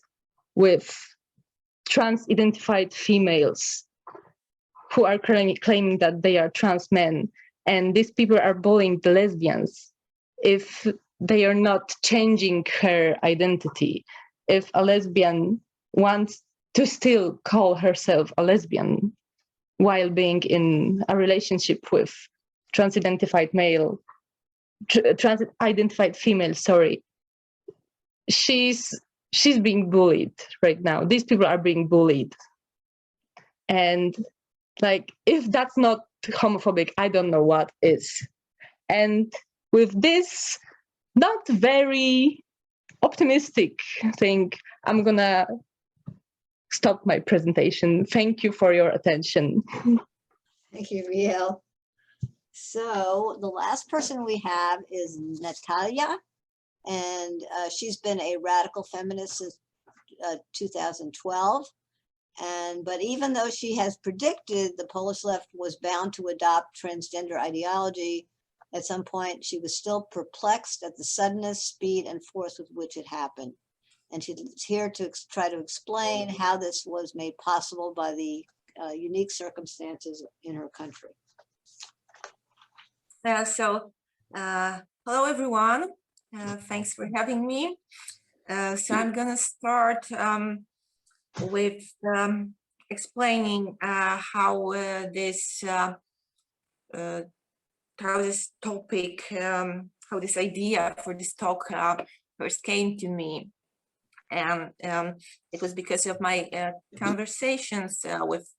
with trans-identified females who are claiming that they are trans men. And these people are bullying the lesbians if they are not changing her identity. If a lesbian wants to still call herself a lesbian while being in a relationship with trans-identified female, sorry, she's being bullied right now. These people are being bullied. And like, if that's not homophobic, I don't know what is. And with this not very optimistic thing, I'm gonna stop my presentation. Thank you for your attention. Thank you, Riel. So the last person we have is Natalia, and she's been a radical feminist since 2012. But even though she has predicted the Polish left was bound to adopt transgender ideology, at some point she was still perplexed at the suddenness, speed, and force with which it happened. And she's here to try to explain how this was made possible by the unique circumstances in her country. Hello everyone. Thanks for having me. So I'm gonna start with explaining how this topic, how this idea for this talk first came to me. And it was because of my conversations with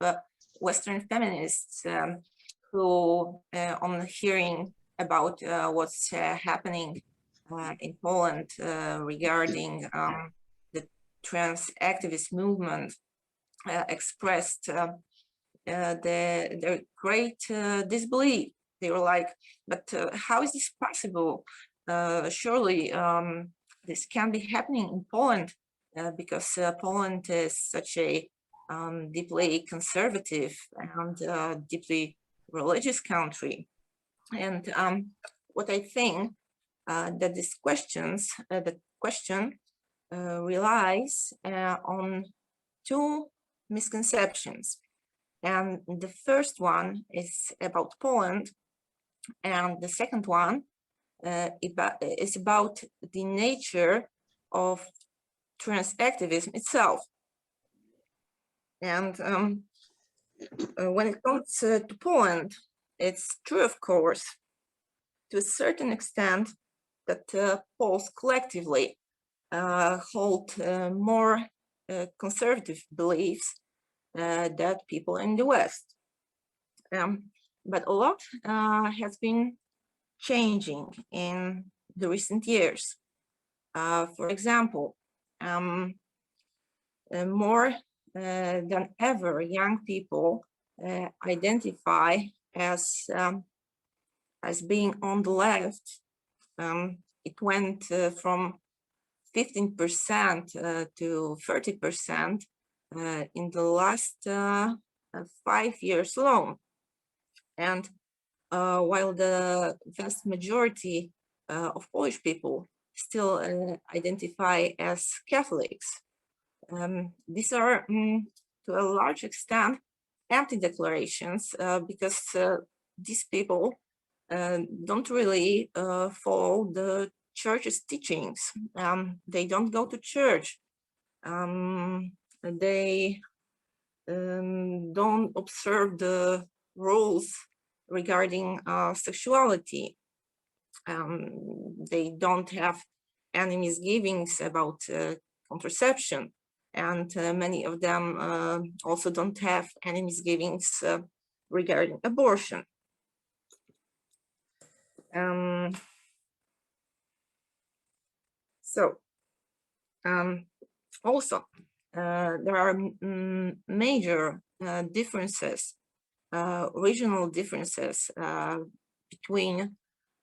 Western feminists who, on hearing about what's happening in Poland regarding the trans activist movement, expressed their great disbelief. They were like, but how is this possible? Surely this can be happening in Poland because Poland is such a deeply conservative and deeply religious country. And what I think that this the question relies on two misconceptions. And the first one is about Poland, and the second one is about the nature of trans activism itself. And when it comes to Poland, it's true, of course, to a certain extent, that Poles collectively hold more conservative beliefs than people in the West. But a lot has been changing in the recent years. For example, more than ever, young people identify as being on the left. It went from 15% to 30% in the last 5 years alone. And while the vast majority of Polish people still identify as Catholics, these are to a large extent empty declarations because these people don't really follow the church's teachings. They don't go to church. They don't observe the rules regarding sexuality. They don't have any misgivings about contraception. And many of them also don't have any misgivings regarding abortion. Also, there are major differences, regional differences between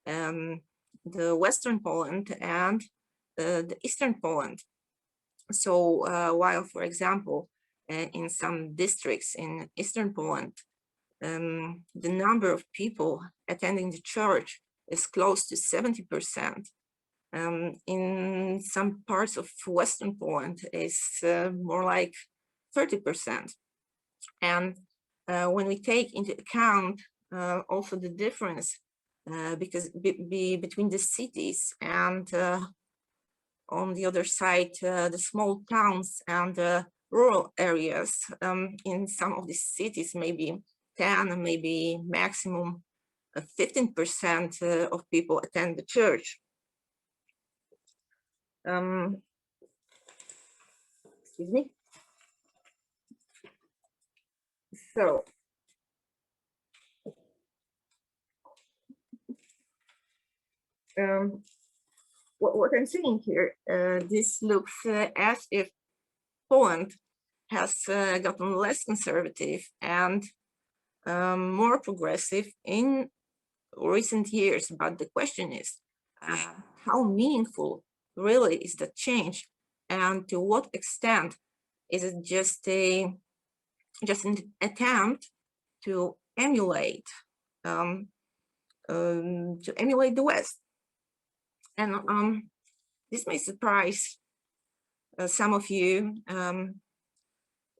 the Western Poland and the Eastern Poland. So while, for example, in some districts in Eastern Poland, the number of people attending the church is close to 70%. In some parts of Western Poland, it's more like 30%. And when we take into account also the difference between the cities and on the other side, the small towns and rural areas, in some of these cities, maybe 10, maybe maximum 15% of people attend the church. Excuse me. So, what I'm saying here, this looks as if Poland has gotten less conservative and more progressive in recent years. But the question is, how meaningful really is the change, and to what extent is it just a just an attempt to emulate the West. And this may surprise some of you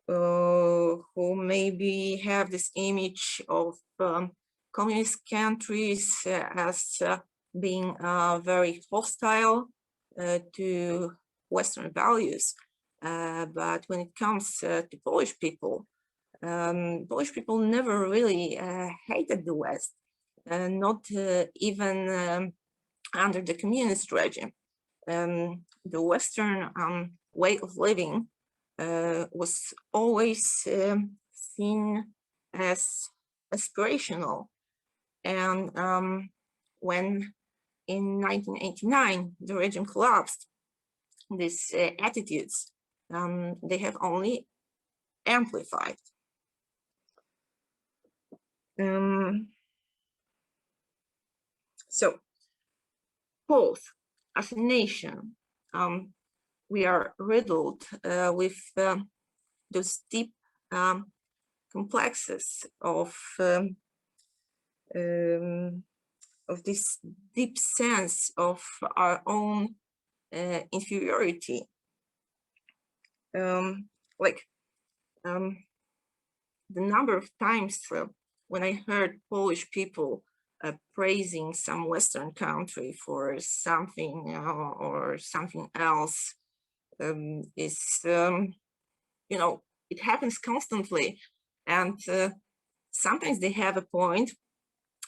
who maybe have this image of communist countries as being very hostile to Western values. But when it comes to Polish people never really hated the West, not even under the communist regime. The Western way of living was always seen as aspirational. And when in 1989 the regime collapsed, these attitudes they have only amplified. So both as a nation, we are riddled with those deep complexes of this deep sense of our own inferiority. The number of times when I heard Polish people praising some Western country for something or something else is, you know, it happens constantly, and sometimes they have a point,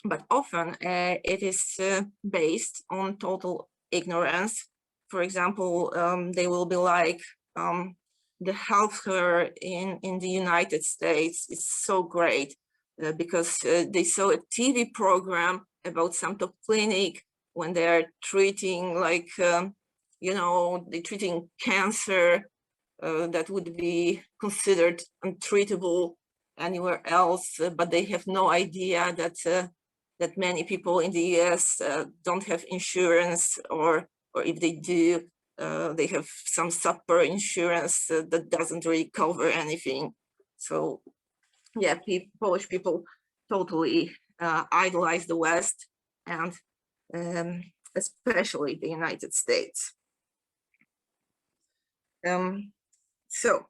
but often it is based on total ignorance. For example, they will be like, the healthcare in the United States is so great because they saw a TV program about some top clinic when they are treating, like, you know, they're treating cancer that would be considered untreatable anywhere else, but they have no idea that that many people in the US don't have insurance, or if they do, they have some subpar insurance that doesn't really cover anything. So yeah, Polish people totally idolize the West, and especially the United States. So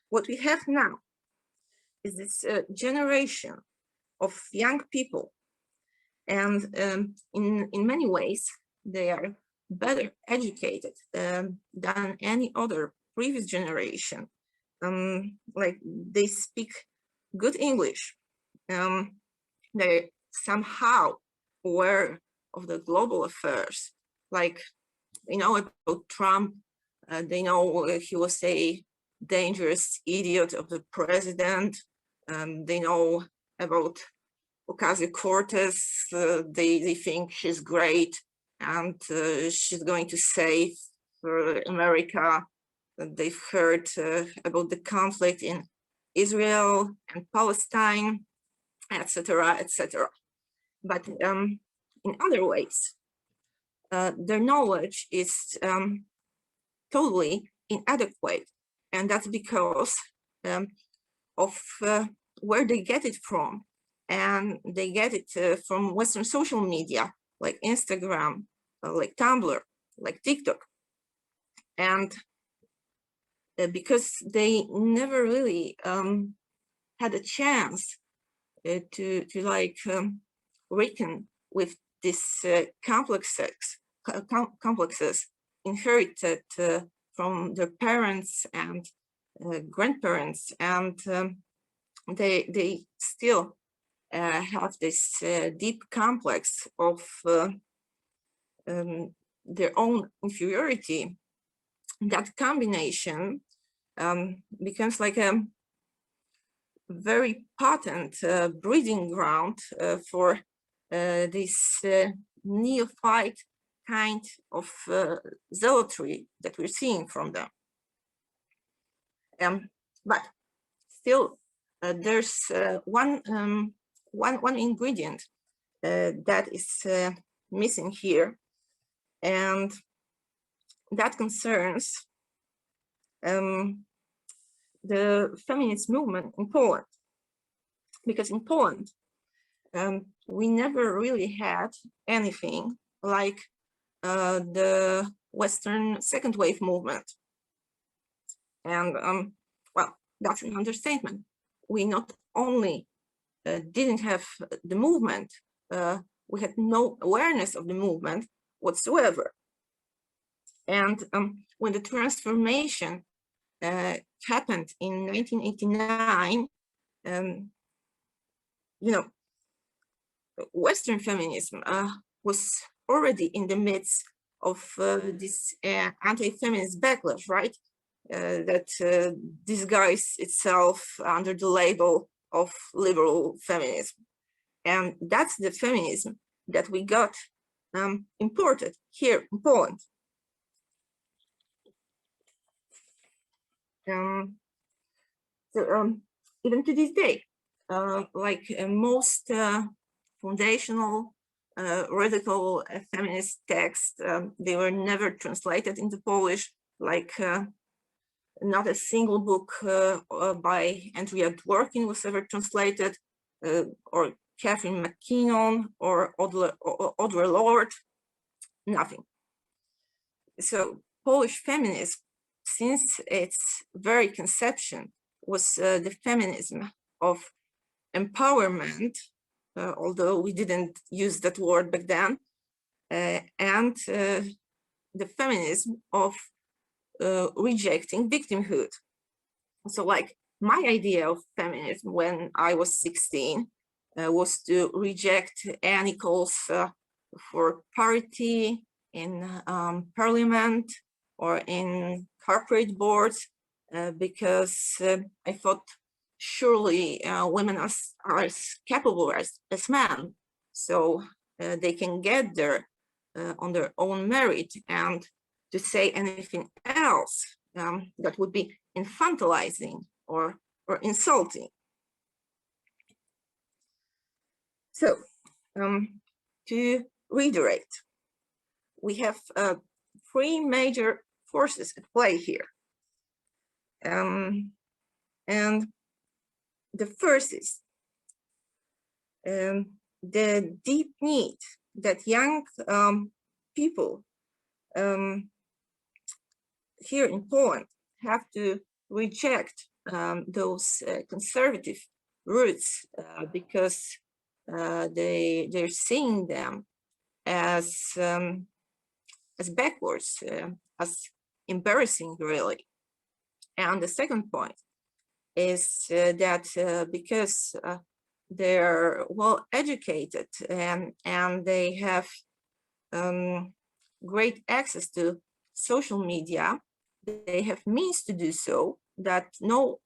what we have now is this generation of young people, and in many ways they are better educated than any other previous generation. Like, they speak good English. They're somehow aware of the global affairs. Like, they know about Trump. They know he was a dangerous idiot of the president. They know about Ocasio-Cortez. They think she's great, and she's going to save America. They've heard about the conflict in Israel and Palestine, etc., etc. But in other ways, their knowledge is totally inadequate, and that's because of where they get it from. And they get it from Western social media, like Instagram, like Tumblr, like TikTok. And because they never really had a chance to like reckon with these complexes inherited from their parents and grandparents, and they still have this deep complex of their own inferiority. That combination becomes like a very potent breeding ground for this neophyte kind of zealotry that we're seeing from them. But still, there's one ingredient that is missing here, and that concerns the feminist movement in Poland. Because in Poland, we never really had anything like the Western second wave movement. And well, that's an understatement. We not only didn't have the movement, we had no awareness of the movement whatsoever. And when the transformation happened in 1989, you know, Western feminism was already in the midst of this anti-feminist backlash, right? That disguised itself under the label of liberal feminism. And that's the feminism that we got imported here in Poland. Even to this day, like most foundational radical feminist texts, they were never translated into Polish, like not a single book by Andrea Dworkin was ever translated, or Catherine McKinnon or Audre Lorde, nothing. So Polish feminism, since its very conception, was the feminism of empowerment, although we didn't use that word back then, and the feminism of rejecting victimhood. So like my idea of feminism when I was 16 was to reject any calls for parity in parliament or in corporate boards, because I thought surely women are as capable as men, so they can get there on their own merit, and to say anything else that would be infantilizing or insulting. So to reiterate, we have three major forces at play here. And the first is the deep need that young people here in Poland have to reject those conservative roots because they're seeing them as backwards, as embarrassing, really. And the second point is that because they're well educated and they have great access to social media, they have means to do so that no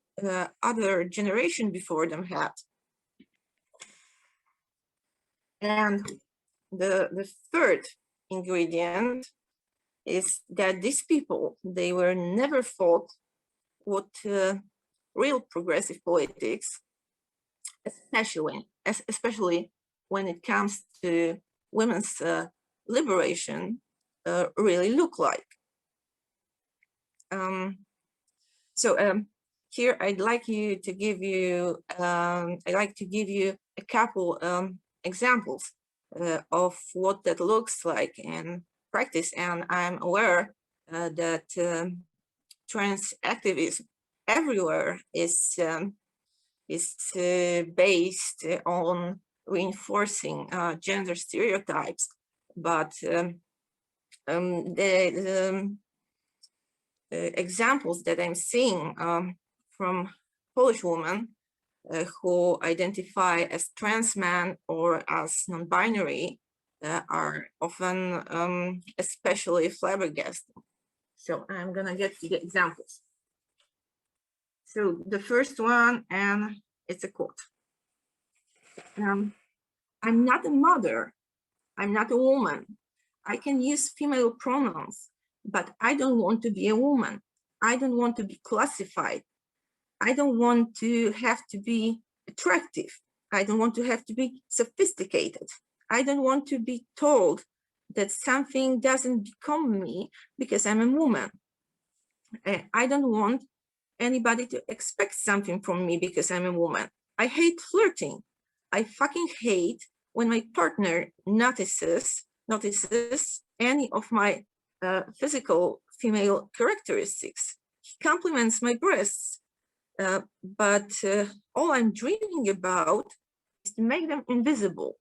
other generation before them had. And the third ingredient is that these people, they were never taught what real progressive politics, especially when it comes to women's liberation, really look like. Here I'd like to give you a couple examples of what that looks like in practice, and I'm aware that trans activism everywhere is based on reinforcing gender stereotypes, but the examples that I'm seeing from Polish women who identify as trans men or as non-binary are often especially flabbergasting. So I'm gonna get to the examples. So the first one, and it's a quote. I'm not a mother, I'm not a woman. I can use female pronouns, but I don't want to be a woman. I don't want to be classified. I don't want to have to be attractive. I don't want to have to be sophisticated. I don't want to be told that something doesn't become me because I'm a woman. I don't want anybody to expect something from me because I'm a woman. I hate flirting. I fucking hate when my partner notices any of my physical female characteristics. He compliments my breasts, but all I'm dreaming about is to make them invisible.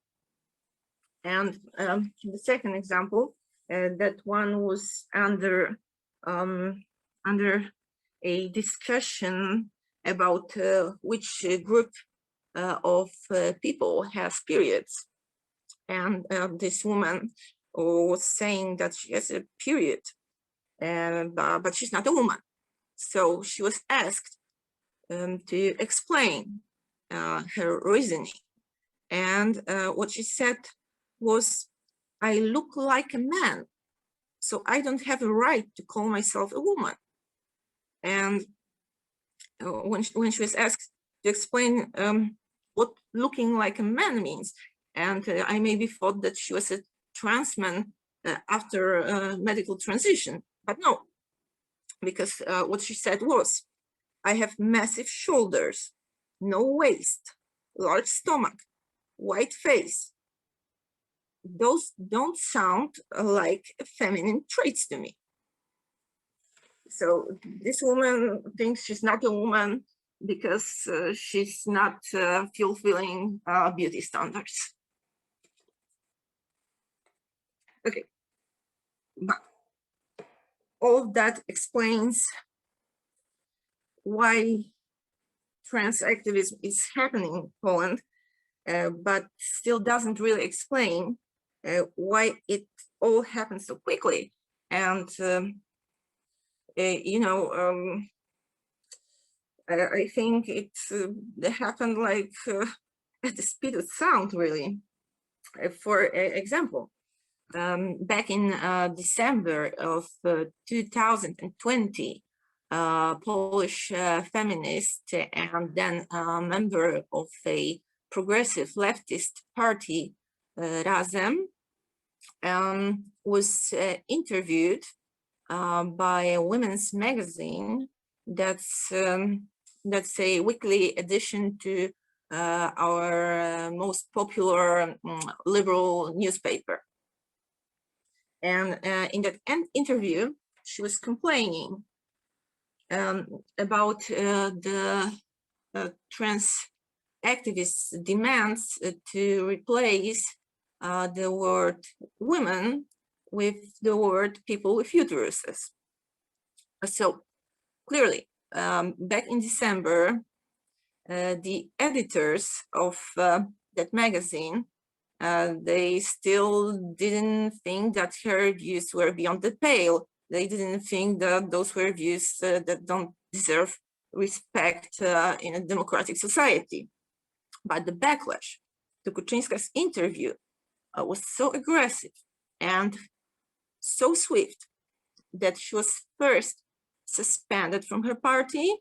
And the second example, that one was under a discussion about which group of people has periods. And this woman was saying that she has a period, but she's not a woman. So she was asked to explain her reasoning. And what she said was, I look like a man, so I don't have a right to call myself a woman. And when she was asked to explain what looking like a man means, and I maybe thought that she was a trans man after medical transition, but no, because what she said was, I have massive shoulders, no waist, large stomach, white face. Those don't sound like feminine traits to me. So this woman thinks she's not a woman because she's not fulfilling beauty standards. Okay, but all of that explains why trans activism is happening in Poland, but still doesn't really explain why it all happens so quickly. And you know, I think it happened like at the speed of sound, really. For example, back in December of 2020, Polish feminist and then a member of a progressive leftist party, Razem, was interviewed by a women's magazine that's a weekly edition to our most popular liberal newspaper. And in that interview, she was complaining about the trans activists' demands to replace the word women with the word people with uteruses. So clearly, back in December, the editors of that magazine, they still didn't think that her views were beyond the pale. They didn't think that those were views that don't deserve respect in a democratic society. But the backlash to Kuczynska's interview was so aggressive and so swift that she was first suspended from her party,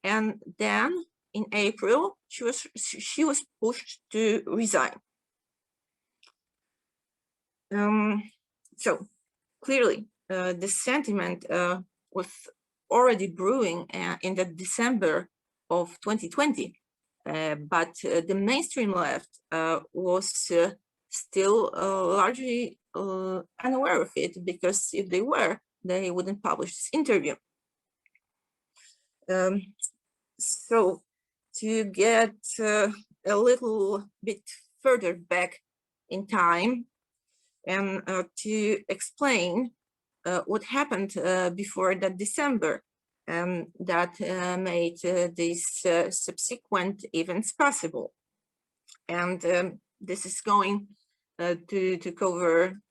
and then in April she was pushed to resign. So clearly the sentiment was already brewing in the December of 2020, but the mainstream left was still largely unaware of it, because if they were, they wouldn't publish this interview. So to get a little bit further back in time and to explain what happened before that December that made these subsequent events possible. And this is going to cover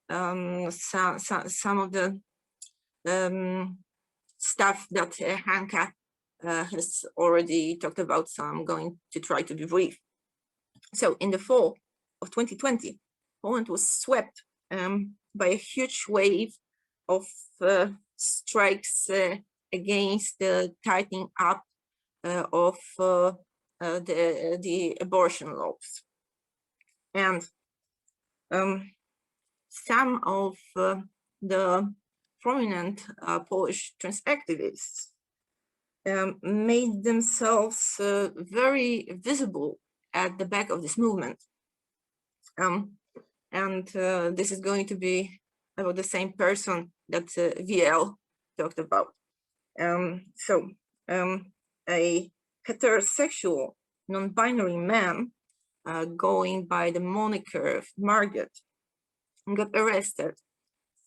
some of the stuff that Hanka has already talked about, so I'm going to try to be brief. So in the fall of 2020, Poland was swept by a huge wave of strikes against the tightening up of the abortion laws. And some of the prominent Polish trans activists made themselves very visible at the back of this movement. And this is going to be about the same person that VL talked about. A heterosexual non-binary man going by the moniker of Margaret got arrested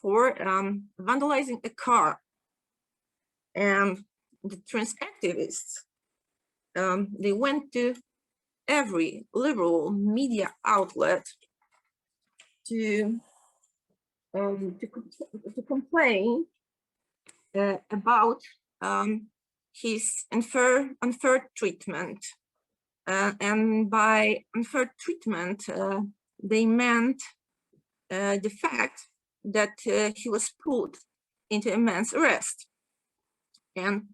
for vandalizing a car. And the trans activists, they went to every liberal media outlet to complain about his unfair treatment. And by unfair treatment, they meant the fact that he was put into a man's arrest. And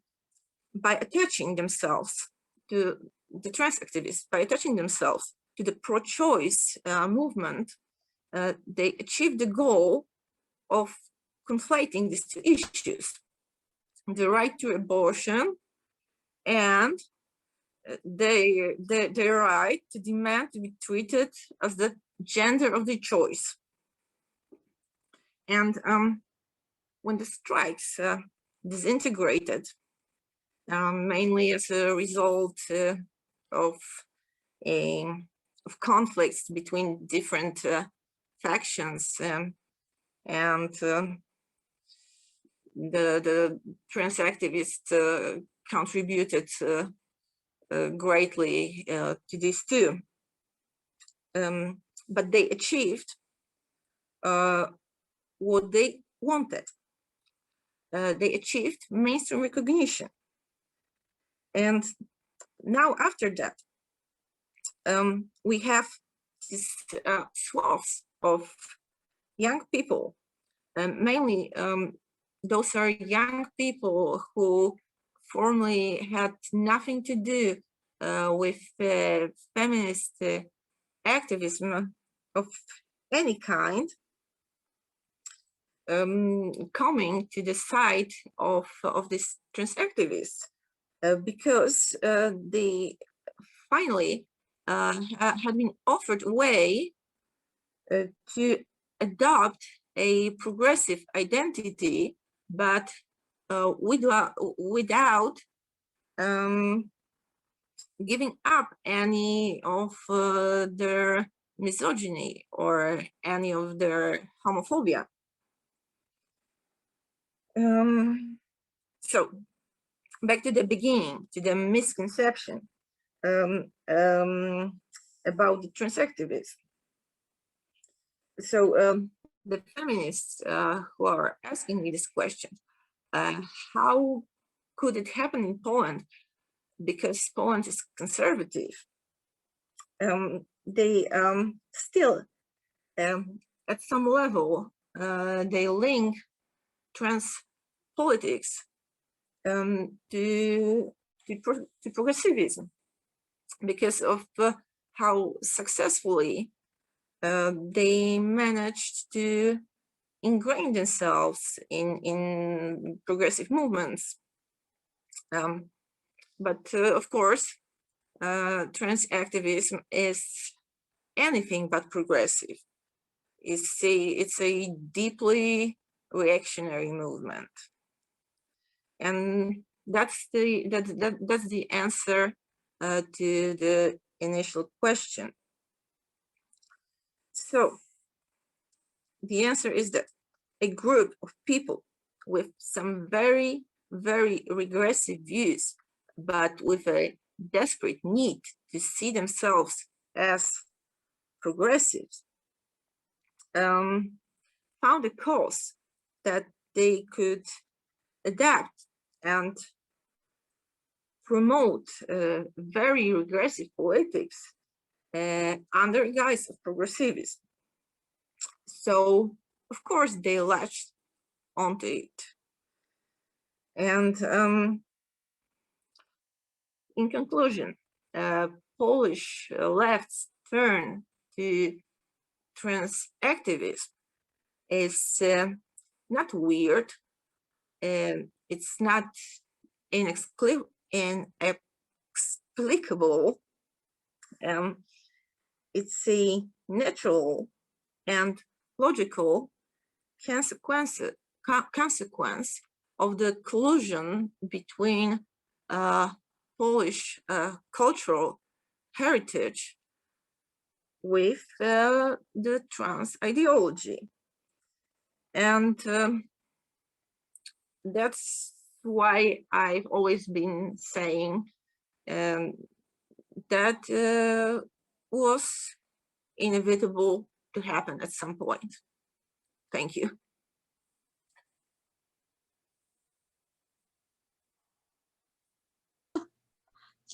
by attaching themselves to the trans activists, by attaching themselves to the pro-choice movement, they achieved the goal of conflating these two issues, the right to abortion and their right to demand to be treated as the gender of their choice. And when the strikes disintegrated, mainly as a result of conflicts between different factions, and the trans activists contributed greatly to this too. But they achieved what they wanted. They achieved mainstream recognition. And now after that, we have this swaths of young people, mainly those are young people who formerly had nothing to do with feminist activism of any kind, coming to the side of these trans activists because they finally had been offered a way to adopt a progressive identity, but without giving up any of their misogyny or any of their homophobia. So back to the beginning, to the misconception about the trans activists. So the feminists who are asking me this question, how could it happen in Poland? Because Poland is conservative. They still, at some level, they link trans politics to progressivism because of how successfully they managed to ingrain themselves in progressive movements. But of course, trans activism is anything but progressive. It's a deeply reactionary movement, and that's the answer to the initial question. So the answer is that a group of people with some very, very regressive views, but with a desperate need to see themselves as progressives, found a cause that they could adapt and promote very regressive politics under guise of progressivism. So, of course, they latched onto it. And in conclusion, Polish left's turn to trans activism is not weird, it's not inexplicable. It's a natural and logical consequence of the collusion between Polish cultural heritage with the trans ideology. And that's why I've always been saying that was inevitable to happen at some point. Thank you.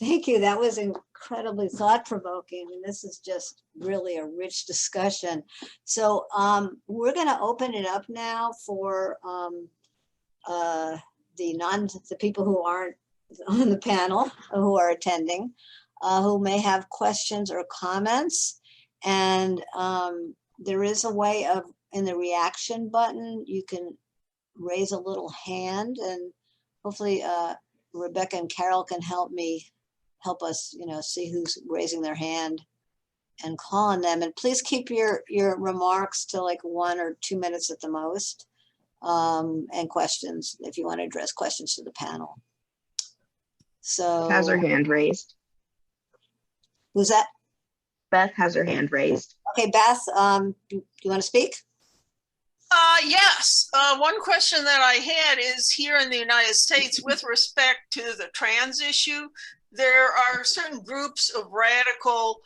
Thank you. That was incredibly thought-provoking. And this is just really a rich discussion. So we're going to open it up now for the people who aren't on the panel, who are attending, who may have questions or comments. And there is a way of, in the reaction button, you can raise a little hand, and hopefully Rebecca and Carol can help us, see who's raising their hand and call on them. And please keep your remarks to like 1 or 2 minutes at the most, and questions, if you want to address questions to the panel. So has her hand raised. Who's that? Beth has her hand raised. Okay, Beth, do you want to speak? Yes. One question that I had is, here in the United States, with respect to the trans issue, there are certain groups of radical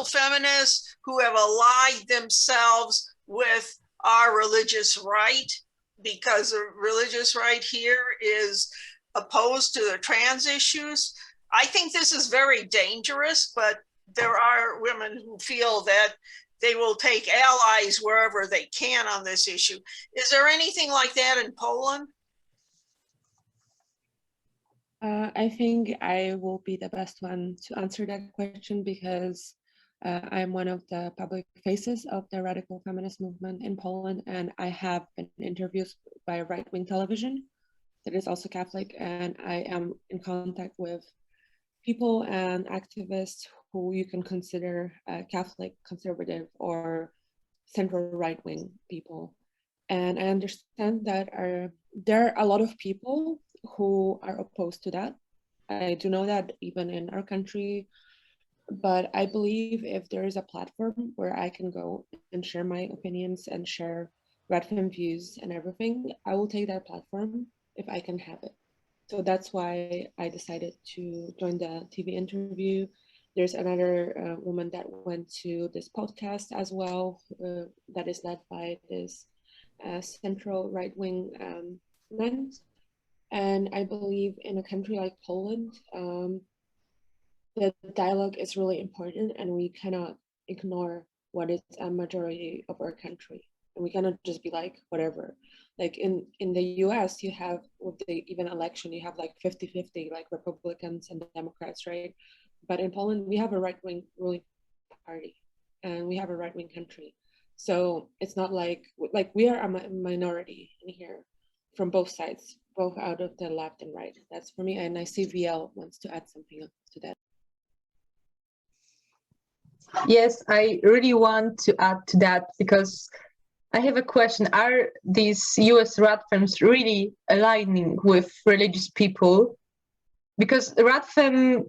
feminists who have allied themselves with our religious right, because the religious right here is opposed to the trans issues. I think this is very dangerous, but there are women who feel that they will take allies wherever they can on this issue. Is there anything like that in Poland? I think I will be the best one to answer that question, because I'm one of the public faces of the radical feminist movement in Poland, and I have been interviewed by right-wing television that is also Catholic, and I am in contact with people and activists who you can consider Catholic, conservative, or central right-wing people. And I understand that there are a lot of people who are opposed to that. I do know that even in our country, but I believe if there is a platform where I can go and share my opinions and share Radfem views and everything, I will take that platform if I can have it. So that's why I decided to join the TV interview. There's another woman that went to this podcast as well, that is led by this central right-wing man. And I believe in a country like Poland, the dialogue is really important, and we cannot ignore what is a majority of our country. And we cannot just be like, whatever. Like in the US, you have, with the even election, you have like 50-50, like Republicans and Democrats, right? But in Poland, we have a right-wing ruling party, and we have a right-wing country. So it's not like we are a minority in here from both sides, both out of the left and right. That's for me, and I see VL wants to add something to that. Yes, I really want to add to that, because I have a question. Are these US Radfems really aligning with religious people? Because Radfem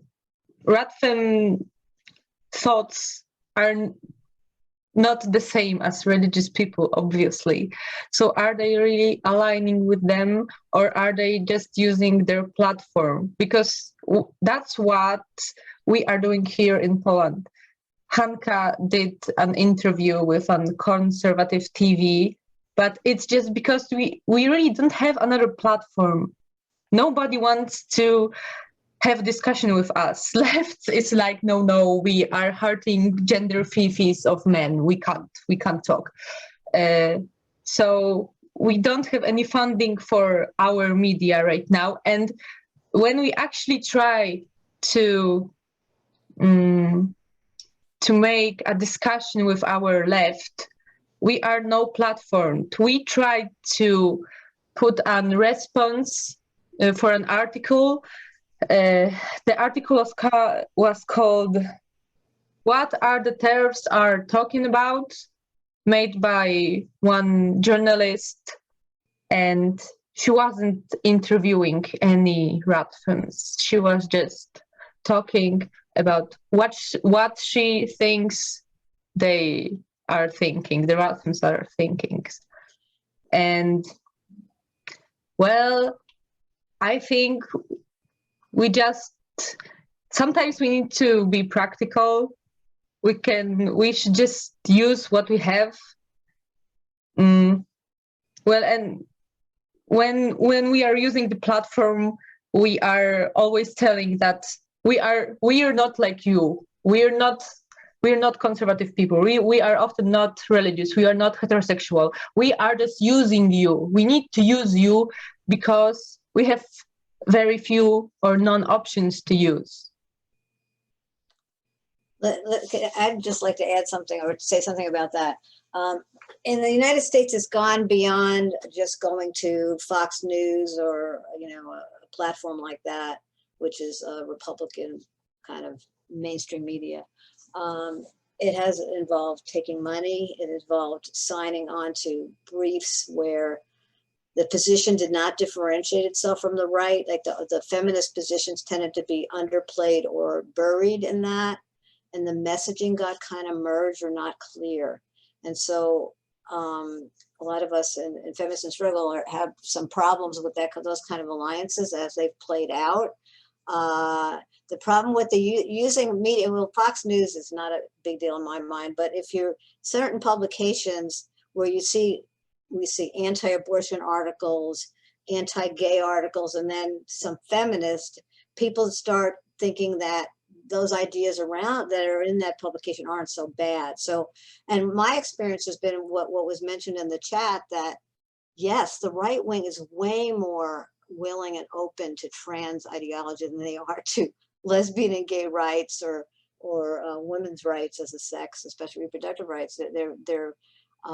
thoughts are not the same as religious people, obviously. So are they really aligning with them, or are they just using their platform? Because that's what we are doing here in Poland. Hanka did an interview with on conservative TV, but it's just because we really don't have another platform. Nobody wants to have discussion with us. Left is like, no, we are hurting gender fifis of men. We can't talk. So we don't have any funding for our media right now. And when we actually try to make a discussion with our left, we are no platform. We try to put a response for an article. The article was called "What Are the Terps Are Talking About?" made by one journalist, and she wasn't interviewing any Radfems. She was just talking about what she thinks they are thinking, the Radfems are thinking. And well, I think sometimes we need to be practical. We should just use what we have. Well, and when we are using the platform, we are always telling that we are not like you. We're not conservative people. We are often not religious. We are not heterosexual. We are just using you. We need to use you because we have very few or none options to use. I'd just like to add something or say something about that. In the United States, it's gone beyond just going to Fox News or a platform like that, which is a Republican kind of mainstream media. It has involved taking money. It involved signing on to briefs where the position did not differentiate itself from the right. Like the feminist positions tended to be underplayed or buried in that. And the messaging got kind of merged or not clear. And so a lot of us in Feminist and Struggle have some problems with those kind of alliances as they've played out. The problem with the using media, well, Fox News is not a big deal in my mind, but if you're certain publications where we see anti-abortion articles, anti-gay articles, and then some feminist, people start thinking that those ideas around that are in that publication aren't so bad. So, and my experience has been what was mentioned in the chat, that yes, the right wing is way more willing and open to trans ideology than they are to lesbian and gay rights or women's rights as a sex, especially reproductive rights. They're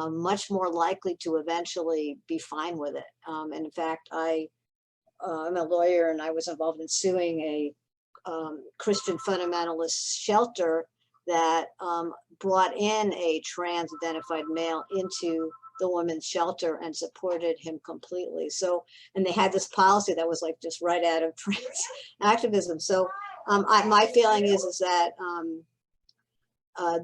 much more likely to eventually be fine with it. And in fact, I'm a lawyer and I was involved in suing a Christian fundamentalist shelter that brought in a trans identified male into the women's shelter and supported him completely. So, and they had this policy that was like just right out of trans activism. So my feeling is that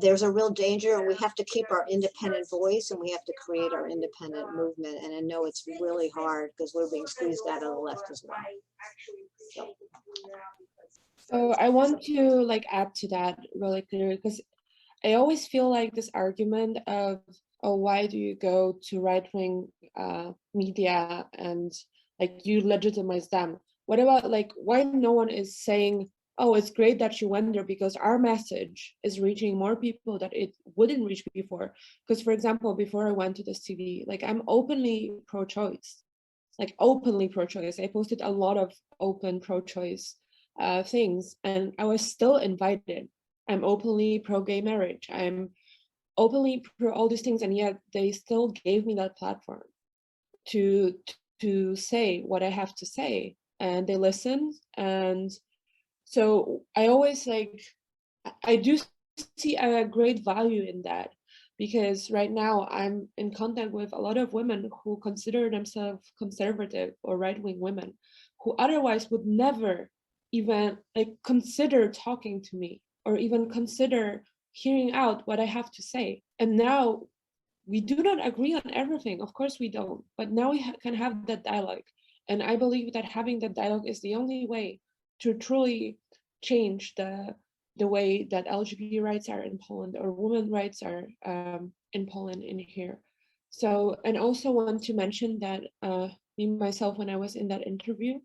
there's a real danger, and we have to keep our independent voice and we have to create our independent movement. And I know it's really hard because we're being squeezed out of the left as well. So I want to add to that really clearly, because I always feel like this argument of, oh, why do you go to right-wing media and you legitimize them? What about why no one is saying, oh, it's great that you went there because our message is reaching more people that it wouldn't reach before? Because, for example, before I went to this TV, I'm openly pro-choice, openly pro-choice. I posted a lot of open pro-choice things, and I was still invited. I'm openly pro-gay marriage. I'm openly pro all these things, and yet they still gave me that platform to say what I have to say, and they listened. And so I always I do see a great value in that, because right now I'm in contact with a lot of women who consider themselves conservative or right-wing women who otherwise would never even consider talking to me or even consider hearing out what I have to say. And now we do not agree on everything. Of course we don't, but now we can have that dialogue. And I believe that having that dialogue is the only way to truly change the way that LGBT rights are in Poland or women's rights are in Poland in here. So, and also want to mention that me myself, when I was in that interview,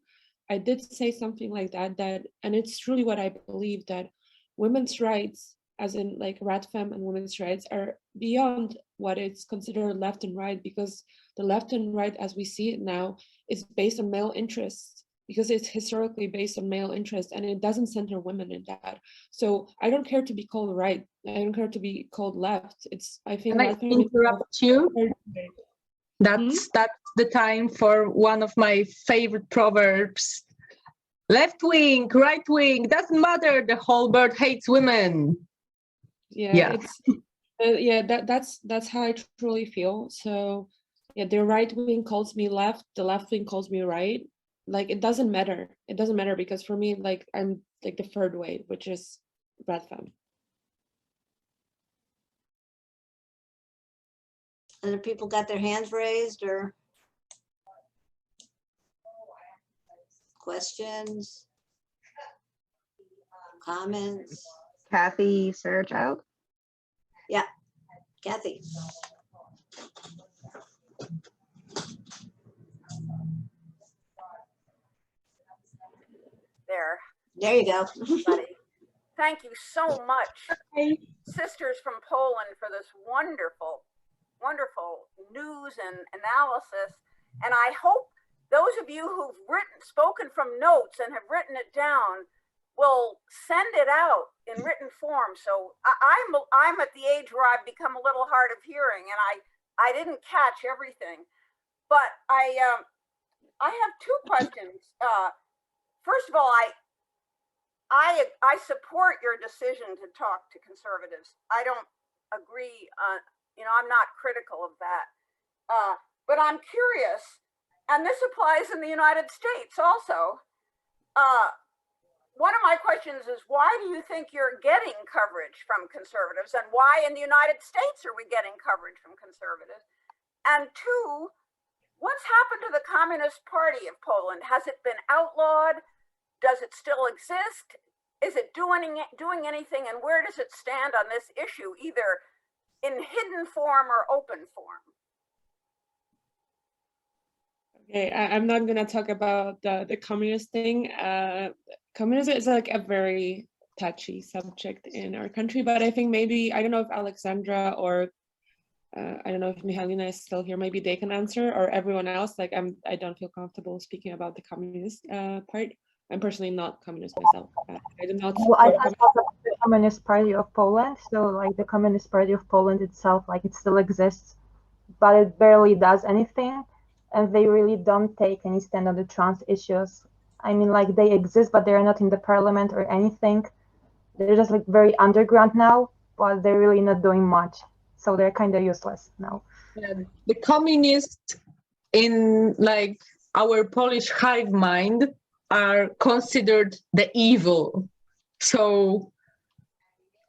I did say something like that, and it's truly what I believe, that women's rights, as in Radfem and women's rights, are beyond what is considered left and right, because the left and right as we see it now is based on male interests, because it's historically based on male interest, and it doesn't center women in that. So I don't care to be called right. I don't care to be called left. I think. Can I interrupt you? That's the time for one of my favorite proverbs. Left wing, right wing, doesn't matter. The whole bird hates women. Yeah. It's that's how I truly feel. So yeah, the right wing calls me left, the left wing calls me right. Like it doesn't matter. It doesn't matter because for me, like I'm like the third way, which is Radfem. Other people got their hands raised or questions, comments? Kathy Serchout. Yeah, Kathy. There you go. buddy. Thank you so much, sisters from Poland, for this wonderful, wonderful news and analysis. And I hope those of you who've spoken from notes and have written it down will send it out in written form. So I'm at the age where I've become a little hard of hearing, and I didn't catch everything. But I have two questions. First of all, I support your decision to talk to conservatives. I don't agree. I'm not critical of that. But I'm curious, and this applies in the United States also. One of my questions is, why do you think you're getting coverage from conservatives, and why in the United States are we getting coverage from conservatives? And two, what's happened to the Communist Party of Poland? Has it been outlawed? Does it still exist? Is it doing anything? And where does it stand on this issue, either in hidden form or open form? Okay, I'm not gonna talk about the communist thing. Communism is like a very touchy subject in our country, but I think maybe, I don't know if Aleksandra or I don't know if Michalina is still here, maybe they can answer, or everyone else. Like I don't feel comfortable speaking about the communist part. I'm personally not communist myself. I do not support I support the Communist Party of Poland. So like the Communist Party of Poland itself, like it still exists, but it barely does anything. And they really don't take any stand on the trans issues. I mean, like they exist, but they're not in the parliament or anything. They're just like very underground now, but they're really not doing much. So they're kind of useless now. Yeah, the communists in like our Polish hive mind are considered the evil. So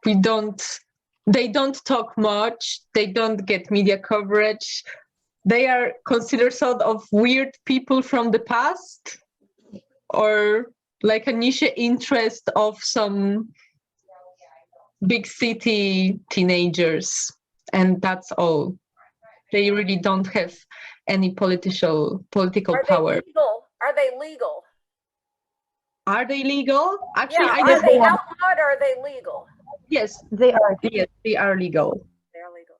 they don't talk much, they don't get media coverage. They are considered sort of weird people from the past, or like a niche interest of some big city teenagers, and that's all. They really don't have any political power. Are they legal? Are they legal? Actually, yeah, are they outlawed or are they legal? Yes, they are. Yes, they are legal. They're legal.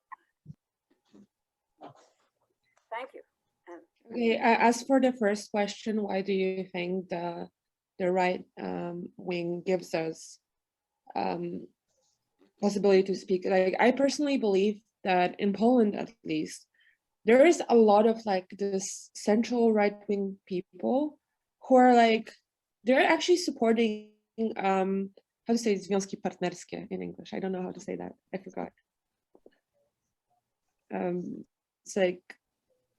Thank you. Okay, as for the first question, why do you think the right wing gives us possibility to speak? Like, I personally believe that in Poland, at least, there is a lot of like this central right wing people who are like, they're actually supporting how to say związki partnerskie in English. I don't know how to say that. I forgot. It's like,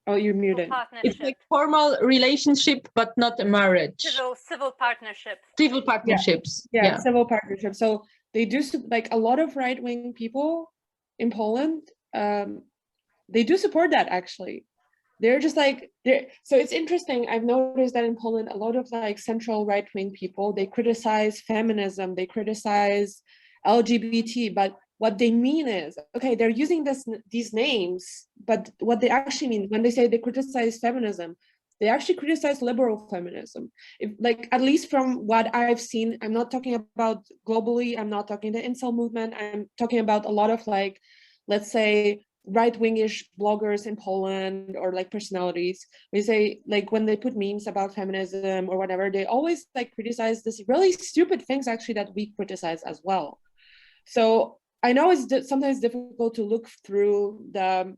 oh, you're muted. It's like formal relationship, but not a marriage. Civil partnership. Civil partnerships. Yeah, civil partnerships. So they do, like a lot of right-wing people in Poland, they do support that actually. They're just like, so it's interesting. I've noticed that in Poland, a lot of like central right-wing people, they criticize feminism, they criticize LGBT, but what they mean is, okay, they're using these names, but what they actually mean when they say they criticize feminism, they actually criticize liberal feminism. Like, at least from what I've seen, I'm not talking about globally, I'm not talking the incel movement, I'm talking about a lot of like, let's say, right-wingish bloggers in Poland or like personalities. They say, like, when they put memes about feminism or whatever, they always like criticize this really stupid things actually that we criticize as well. So I know it's sometimes difficult to look through the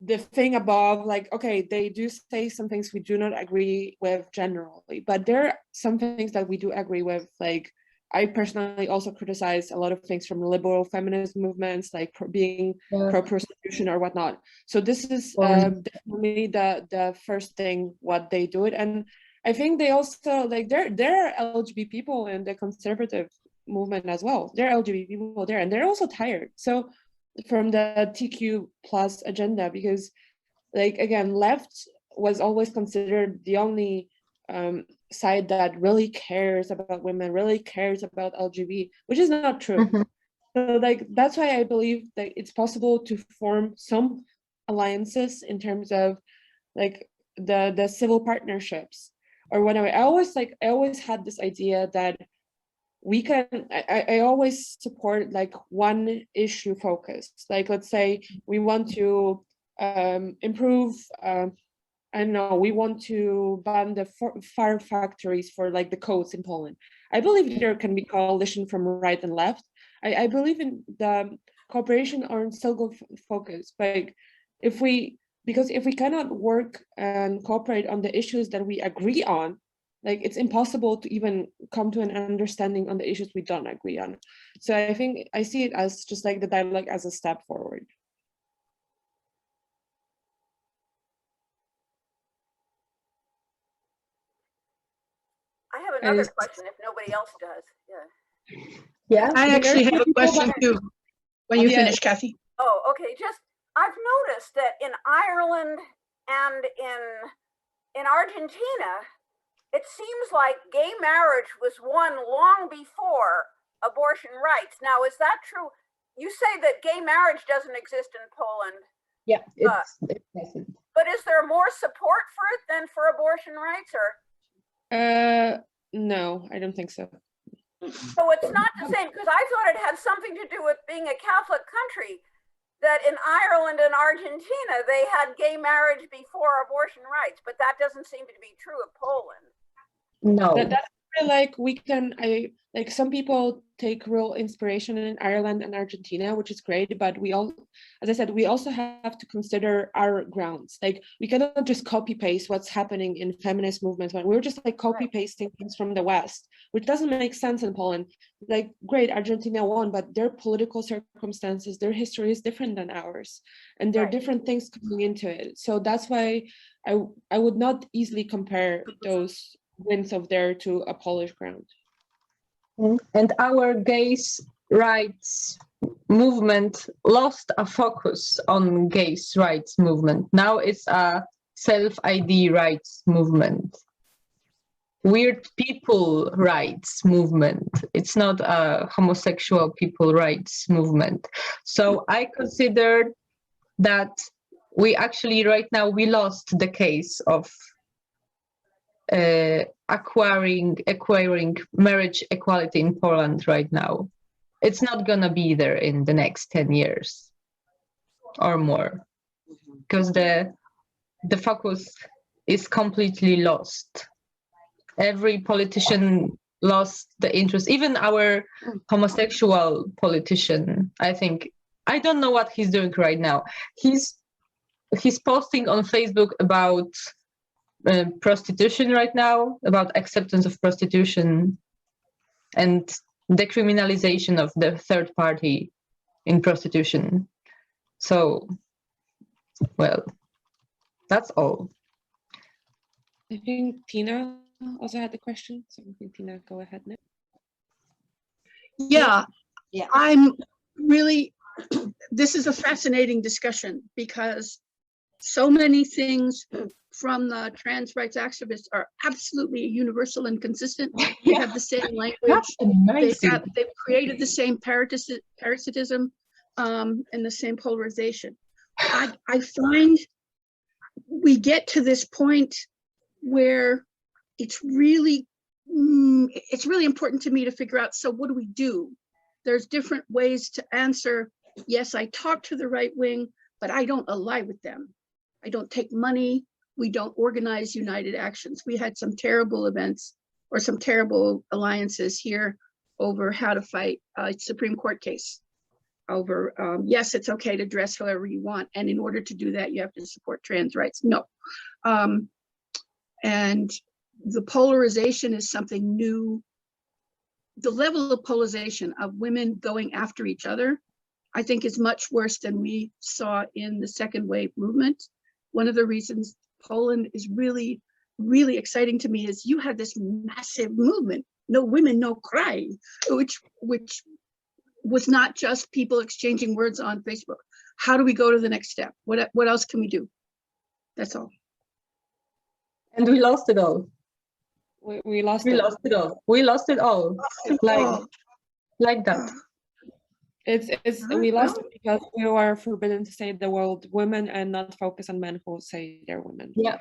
the thing above, like, okay, they do say some things we do not agree with generally, but there are some things that we do agree with. Like, I personally also criticize a lot of things from liberal feminist movements, like being pro-prostitution or whatnot. So this is definitely the first thing what they do it. And I think they also, like, there are LGBT people in the conservative movement as well. There are LGBT people there, and they're also tired. So from the TQ plus agenda, because, like, again, left was always considered the only side that really cares about women, really cares about LGBT, which is not true. So, like, that's why I believe that it's possible to form some alliances in terms of, like, the civil partnerships or whatever. I always had this idea that we can, I always support, like, one issue focus. Like, let's say we want to improve, I don't know, we want to ban the fire factories for, like, the coats in Poland. I believe there can be coalition from right and left. I believe in the cooperation on single focus. Like, because if we cannot work and cooperate on the issues that we agree on, like, it's impossible to even come to an understanding on the issues we don't agree on. So I think I see it as just like the dialogue as a step forward. I have another question if nobody else does. Yeah. I actually have a question too. When you finish, Kathy. Oh, okay. Just, I've noticed that in Ireland and in Argentina, it seems like gay marriage was won long before abortion rights. Now, is that true? You say that gay marriage doesn't exist in Poland. Yeah, it doesn't. But is there more support for it than for abortion rights, or? No, I don't think so. So it's not the same, because I thought it had something to do with being a Catholic country, that in Ireland and Argentina, they had gay marriage before abortion rights, but that doesn't seem to be true of Poland. No. That's like, like, some people take real inspiration in Ireland and Argentina, which is great, but we all, as I said, we also have to consider our grounds. Like, we cannot just copy paste what's happening in feminist movements. When we're just, like, copy pasting things from the West, which doesn't make sense in Poland. Like, great, Argentina won, but their political circumstances, their history is different than ours, and there are different things coming into it. So that's why I would not easily compare those wins of there to a Polish ground. And our gays' rights movement lost a focus on gays' rights movement. Now it's a self-ID rights movement. Weird people rights movement. It's not a homosexual people rights movement. So I consider that we actually right now, we lost the case of acquiring marriage equality in Poland right now. It's not gonna be there in the next 10 years or more, because the focus is completely lost. Every politician lost the interest, even our homosexual politician. I don't know what he's doing right now. He's posting on Facebook about prostitution right now, about acceptance of prostitution and decriminalization of the third party in prostitution. So, well, that's all. I think Tina also had the question. So I think Tina, go ahead now. Yeah. I'm really, this is a fascinating discussion because so many things from the trans rights activists are absolutely universal and consistent. They have the same language. They've created the same parasitism and the same polarization. I find we get to this point where it's really important to me to figure out, so what do we do? There's different ways to answer. Yes, I talk to the right wing, but I don't ally with them. I don't take money. We don't organize united actions. We had some terrible events or some terrible alliances here over how to fight a Supreme Court case. over yes, it's okay to dress however you want, and in order to do that you have to support trans rights. No. And the polarization is something new. The level of polarization of women going after each other, I think, is much worse than we saw in the second wave movement. One of the reasons Poland is really, really exciting to me is you had this massive movement, no women, no cry, which was not just people exchanging words on Facebook. How do we go to the next step? What else can we do? That's all. And we lost it all. We lost We it. lost it all. We lost it all. Like that. It's we lost it because we were forbidden to say the word women and not focus on men who say they're women. Yeah.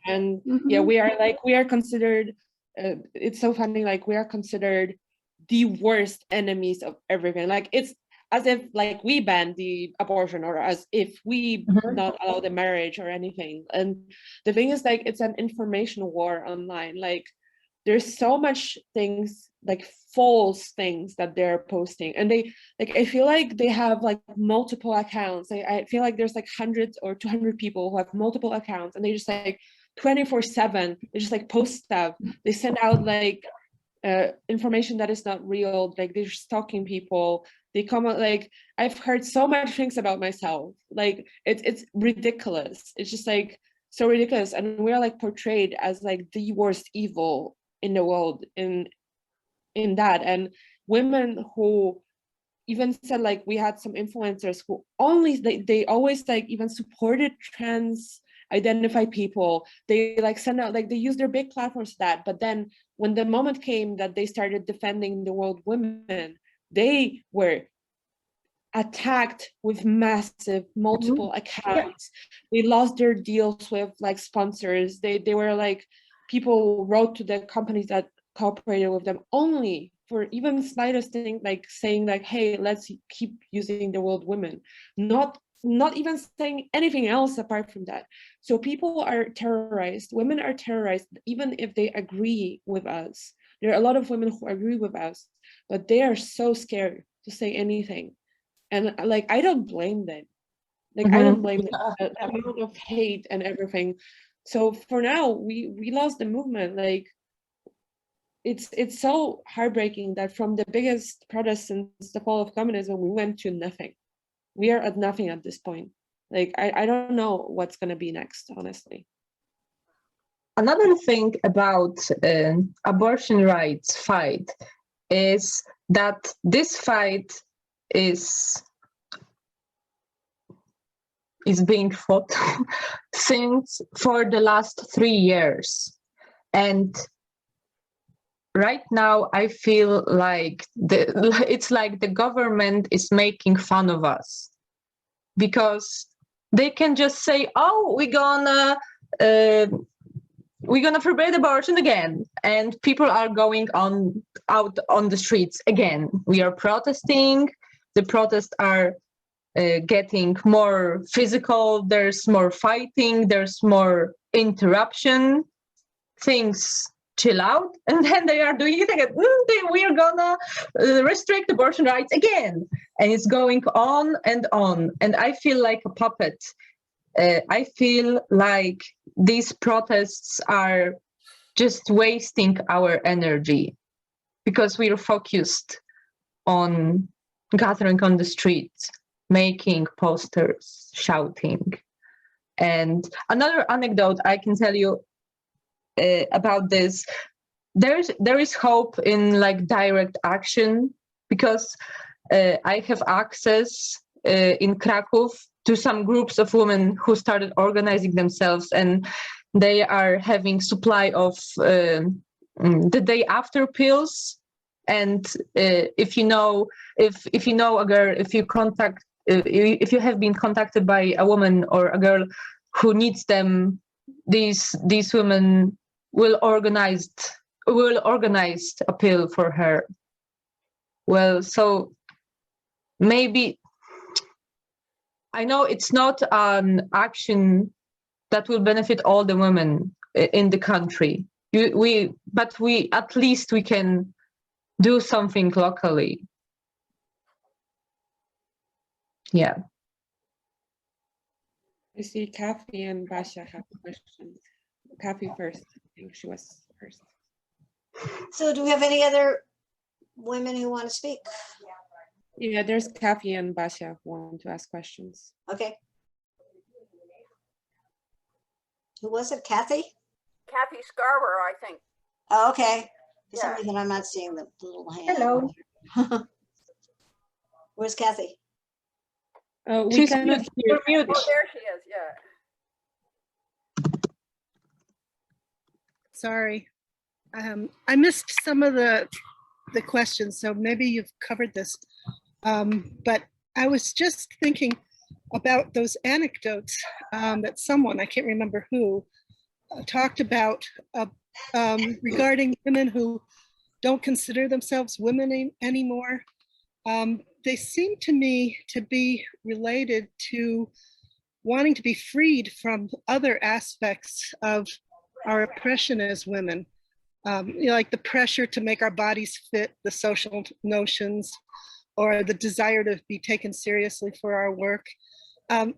And yeah, we are considered, it's so funny, like we are considered the worst enemies of everything. Like it's as if like we banned the abortion, or as if we not allow the marriage or anything. And the thing is, like, it's an information war online. Like there's so much things, like false things that they're posting, and they, like, I feel like they have like multiple accounts. I feel like there's like 100 or 200 people who have multiple accounts, and they just like 24/7 they just like post stuff. They send out like information that is not real. Like they're stalking people. They comment, like, I've heard so much things about myself. Like it's ridiculous. It's just like so ridiculous, and we're like portrayed as like the worst evil in the world in that. And women who even said, like, we had some influencers who only they always like even supported trans identified people. They like send out, like, they use their big platforms to that, but then when the moment came that they started defending the world women, they were attacked with massive multiple accounts. They lost their deals with like sponsors. They were like, people wrote to the companies that cooperated with them only for even slightest thing, like saying like, hey, let's keep using the word women, not even saying anything else apart from that. So people are terrorized, women are terrorized, even if they agree with us. There are a lot of women who agree with us, but they are so scared to say anything. And like, I don't blame them. Like, I don't blame them. The amount of hate and everything. So for now, we lost the movement. Like, it's so heartbreaking that from the biggest protest since the fall of communism, we went to nothing. We are at nothing at this point. Like, I don't know what's going to be next, honestly. Another thing about abortion rights fight is that this fight is being fought since for the last 3 years. And right now, I feel like it's like the government is making fun of us, because they can just say, "Oh, we're gonna forbid abortion again," and people are going out on the streets again. We are protesting. The protests are getting more physical. There's more fighting. There's more interruption. Things chill out, and then they are doing it again. We are gonna restrict abortion rights again, and it's going on and on. And I feel like a puppet. I feel like these protests are just wasting our energy, because we are focused on gathering on the streets, making posters, shouting. And another anecdote I can tell you about this, there is hope in like direct action, because I have access in Kraków to some groups of women who started organizing themselves, and they are having supply of the day after pills. And if you know a girl, if you have been contacted by a woman or a girl who needs them, these women will organize a pill for her. Well, so maybe, I know it's not an action that will benefit all the women in the country. But at least we can do something locally. Yeah. I see Kathy and Basha have questions. Kathy first. I think she was first. So do we have any other women who want to speak? Yeah, there's Kathy and Basha who want to ask questions. Okay. Who was it? Kathy? Kathy Scarborough, I think. Oh, okay. For some Yeah. reason, I'm not seeing the little hand. Hello. Where's Kathy? We She's cannot mute. hear. You're mute. Oh, there she is. Yeah. Sorry. I missed some of the questions, so maybe you've covered this. But I was just thinking about those anecdotes that someone, I can't remember who, talked about regarding women who don't consider themselves women anymore. They seem to me to be related to wanting to be freed from other aspects of our oppression as women. Like the pressure to make our bodies fit the social notions, or the desire to be taken seriously for our work. I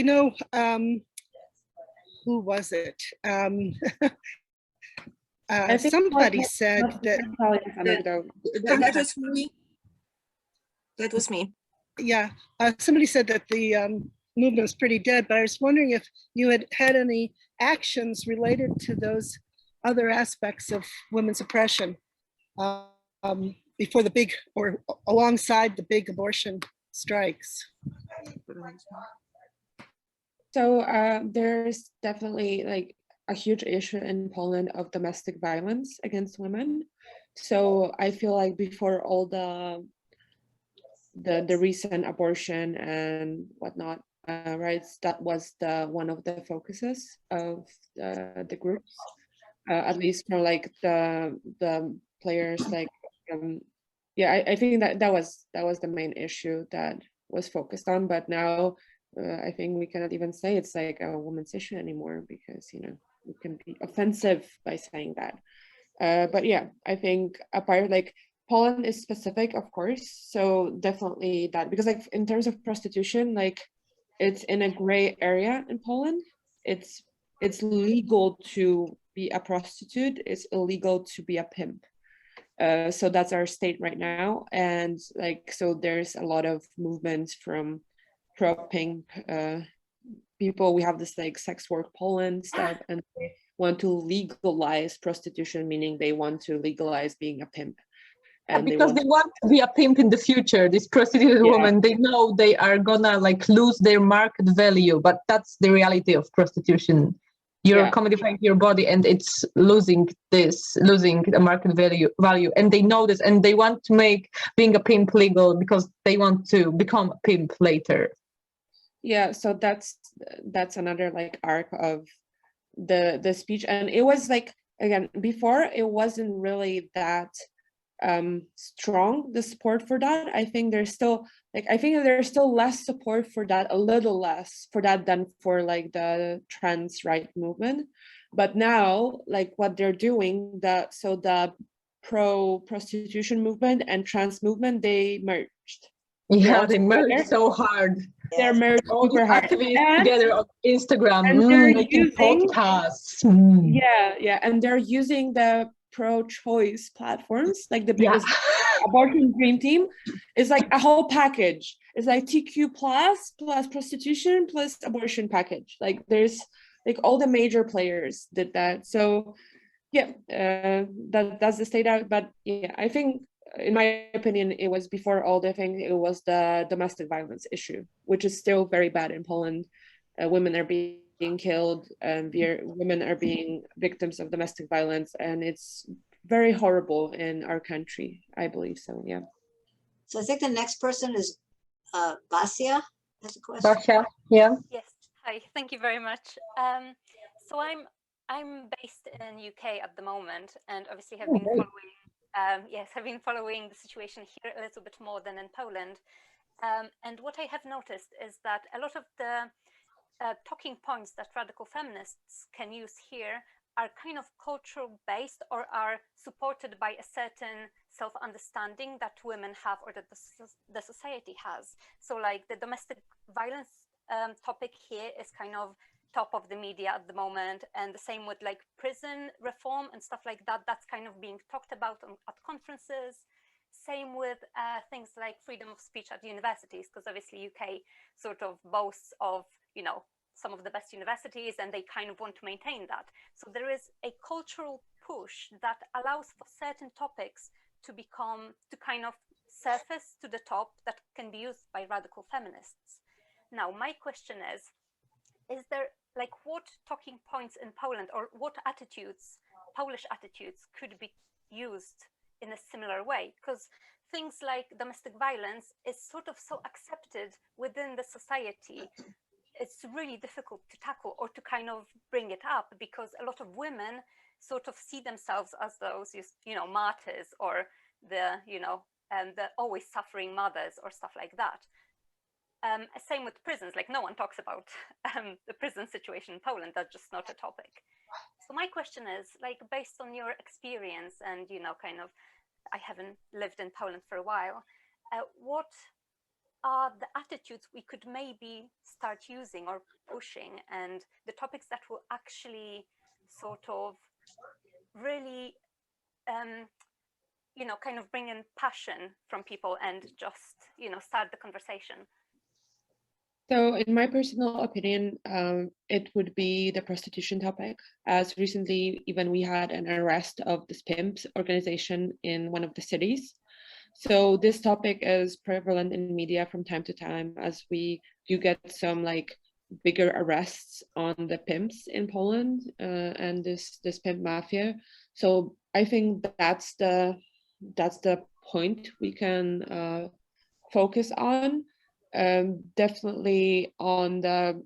know, who was it? Somebody said that. That was me. That was me. Yeah, somebody said that the movement was pretty dead, but I was wondering if you had any actions related to those other aspects of women's oppression before the big, or alongside the big abortion strikes. So there's definitely like a huge issue in Poland of domestic violence against women. So I feel like before all the recent abortion and whatnot, right, that was one of the focuses of the groups, at least for like the players. Like, yeah, I think that was the main issue that was focused on. But now I think we cannot even say it's like a woman's issue anymore, because it can be offensive by saying that. But yeah, I think apart, like, Poland is specific, of course, so definitely that, because like in terms of prostitution, like it's in a gray area in Poland. It's legal to be a prostitute, it's illegal to be a pimp. So that's our state right now, and like, so there's a lot of movements from pro-pimp people. We have this like sex work Poland stuff, and they want to legalize prostitution, meaning they want to legalize being a pimp. And because they want to be a pimp in the future, this prostituted woman, they know they are gonna like lose their market value, but that's the reality of prostitution. You're commodifying your body, and it's losing the market value, and they know this, and they want to make being a pimp legal because they want to become a pimp later. Yeah, so that's another like arc of the speech. And it was like, again, before it wasn't really that strong, the support for that. I think there's still less support for that, a little less for that than for like the trans right movement. But now, like what they're doing, the pro prostitution movement and trans movement, they merged. Yeah, they merged so hard. They're merged all these super hard. activists together on Instagram, and they're making using podcasts. Yeah, and they're using the pro-choice platforms, like the biggest abortion dream team is like a whole package. It's like TQ plus prostitution plus abortion package. Like there's like all the major players did that. So yeah, that's the state out. But yeah, I think in my opinion, it was before all the things, it was the domestic violence issue, which is still very bad in Poland. Women are being killed, and women are being victims of domestic violence, and it's very horrible in our country, I believe. So yeah. So I think the next person is Basia. That's a question. Basia, yeah. Yes. Hi. Thank you very much. So I'm based in UK at the moment, and obviously have been following. Have been following the situation here a little bit more than in Poland. And what I have noticed is that a lot of the talking points that radical feminists can use here are kind of cultural based or are supported by a certain self-understanding that women have or that the society has. So like the domestic violence topic here is kind of top of the media at the moment, and the same with like prison reform and stuff like that. That's kind of being talked about at conferences. Same with things like freedom of speech at universities, because obviously UK sort of boasts of, you know, some of the best universities, and they kind of want to maintain that. So there is a cultural push that allows for certain topics to kind of surface to the top that can be used by radical feminists. Now, my question is there like what talking points in Poland or what attitudes, Polish attitudes, could be used in a similar way? Because things like domestic violence is sort of so accepted within the society, it's really difficult to tackle or to kind of bring it up, because a lot of women sort of see themselves as those, you know, martyrs, or the, you know, the always suffering mothers or stuff like that. Same with prisons, like no one talks about the prison situation in Poland. That's just not a topic. So my question is, like, based on your experience and, you know, kind of, I haven't lived in Poland for a while, what are the attitudes we could maybe start using or pushing, and the topics that will actually sort of really, you know, kind of bring in passion from people and just, you know, start the conversation? So in my personal opinion, it would be the prostitution topic, as recently even we had an arrest of this pimps organization in one of the cities. So this topic is prevalent in media from time to time, as you get some like bigger arrests on the pimps in Poland and this pimp mafia. So I think that's the point we can focus on. Definitely on the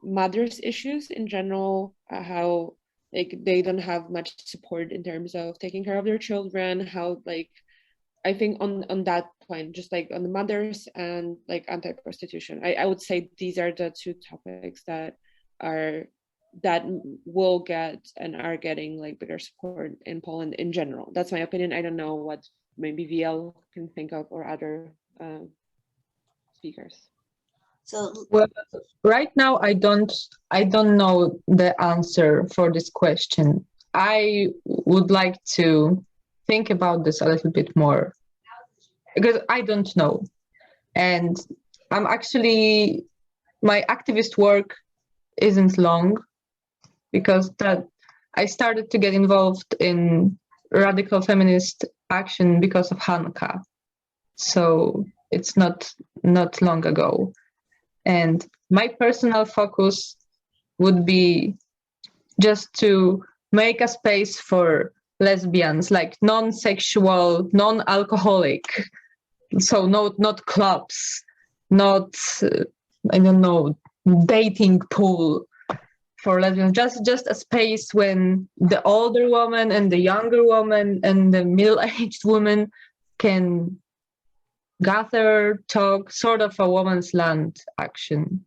mothers' issues in general, how like they don't have much support in terms of taking care of their children, how like I think on that point, just like on the mothers and like anti-prostitution, I would say these are the two topics that will get and are getting like bigger support in Poland in general. That's my opinion. I don't know what maybe VL can think of or other speakers. So well, right now I don't know the answer for this question. I would like to think about this a little bit more, because I don't know. And I'm actually, my activist work isn't long, because that I started to get involved in radical feminist action because of Hanka. So it's not long ago. And my personal focus would be just to make a space for lesbians, like non-sexual, non-alcoholic. So not clubs, not, I don't know, dating pool for lesbians, just a space when the older woman and the younger woman and the middle-aged woman can gather, talk, sort of a woman's land action.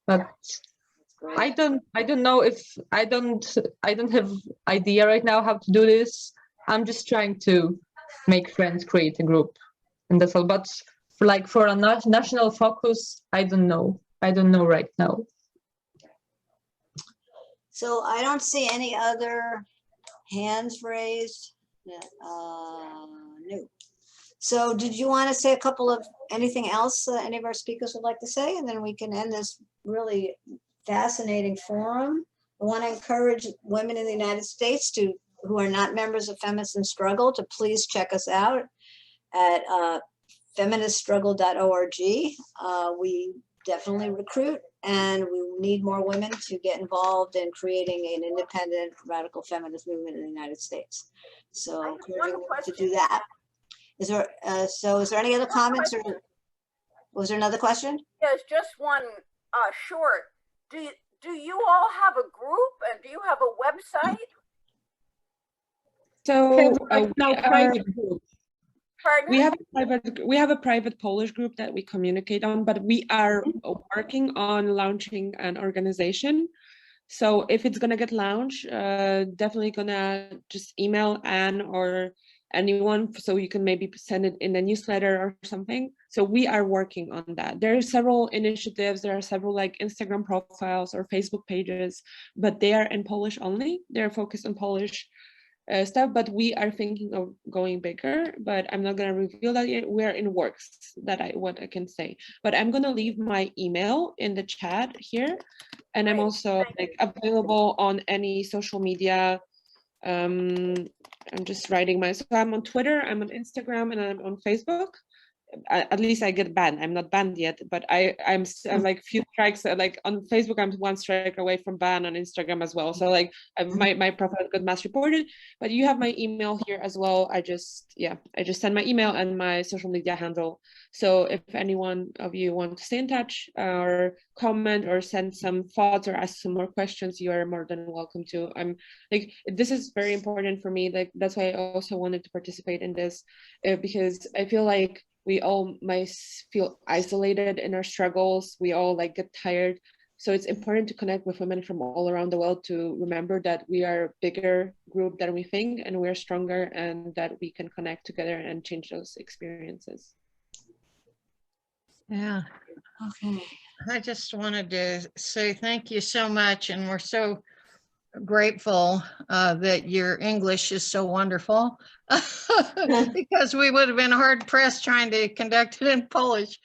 But I don't know if I don't have idea right now how to do this. I'm just trying to make friends, create a group, and that's all. But for a national focus, I don't know right now. So I don't see any other hands raised. No. So did you want to say a couple of anything else any of our speakers would like to say, and then we can end this really fascinating forum? I want to encourage women in the United States who are not members of Feminists in Struggle to please check us out at feministstruggle.org. We definitely recruit, and we need more women to get involved in creating an independent radical feminist movement in the United States. So encouraging them to do that. Is there any other comments, or was there another question? Yes, just one short. Do you all have a group, and do you have a website? So Pardon? we have a private Polish group that we communicate on, but we are working on launching an organization So if it's gonna get launched, definitely gonna just email Anne or anyone, so you can maybe send it in a newsletter or something. So we are working on that. There are several initiatives, there are several like Instagram profiles or Facebook pages, but they are in Polish only. They're focused on Polish stuff, but we are thinking of going bigger, but I'm not gonna reveal that yet. We're in works, what I can say. But I'm gonna leave my email in the chat here. And I'm also like available on any social media. I'm just writing so I'm on Twitter, I'm on Instagram, and I'm on Facebook. At least I get banned. I'm not banned yet, but I'm like few strikes. Like on Facebook, I'm one strike away from ban. On Instagram as well. So like my profile got mass reported. But you have my email here as well. I just send my email and my social media handle. So if anyone of you want to stay in touch or comment or send some thoughts or ask some more questions, you are more than welcome to. I'm like, this is very important for me. Like that's why I also wanted to participate in this because I feel like we all might feel isolated in our struggles. We all like get tired. So it's important to connect with women from all around the world to remember that we are a bigger group than we think, and we're stronger, and that we can connect together and change those experiences. Yeah. Okay. I just wanted to say thank you so much. And we're so grateful that your English is so wonderful because we would have been hard pressed trying to conduct it in Polish.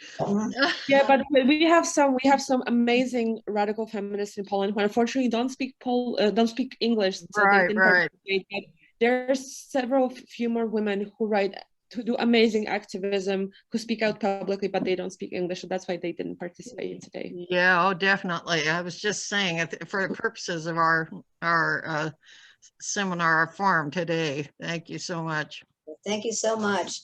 Yeah, but we have some amazing radical feminists in Poland who unfortunately don't speak English, so Right, they didn't participate. But there's few more women who do amazing activism, who speak out publicly, but they don't speak English, so that's why they didn't participate today. Yeah, oh, definitely. I was just saying, for the purposes of our seminar, our forum today. Thank you so much. Thank you so much.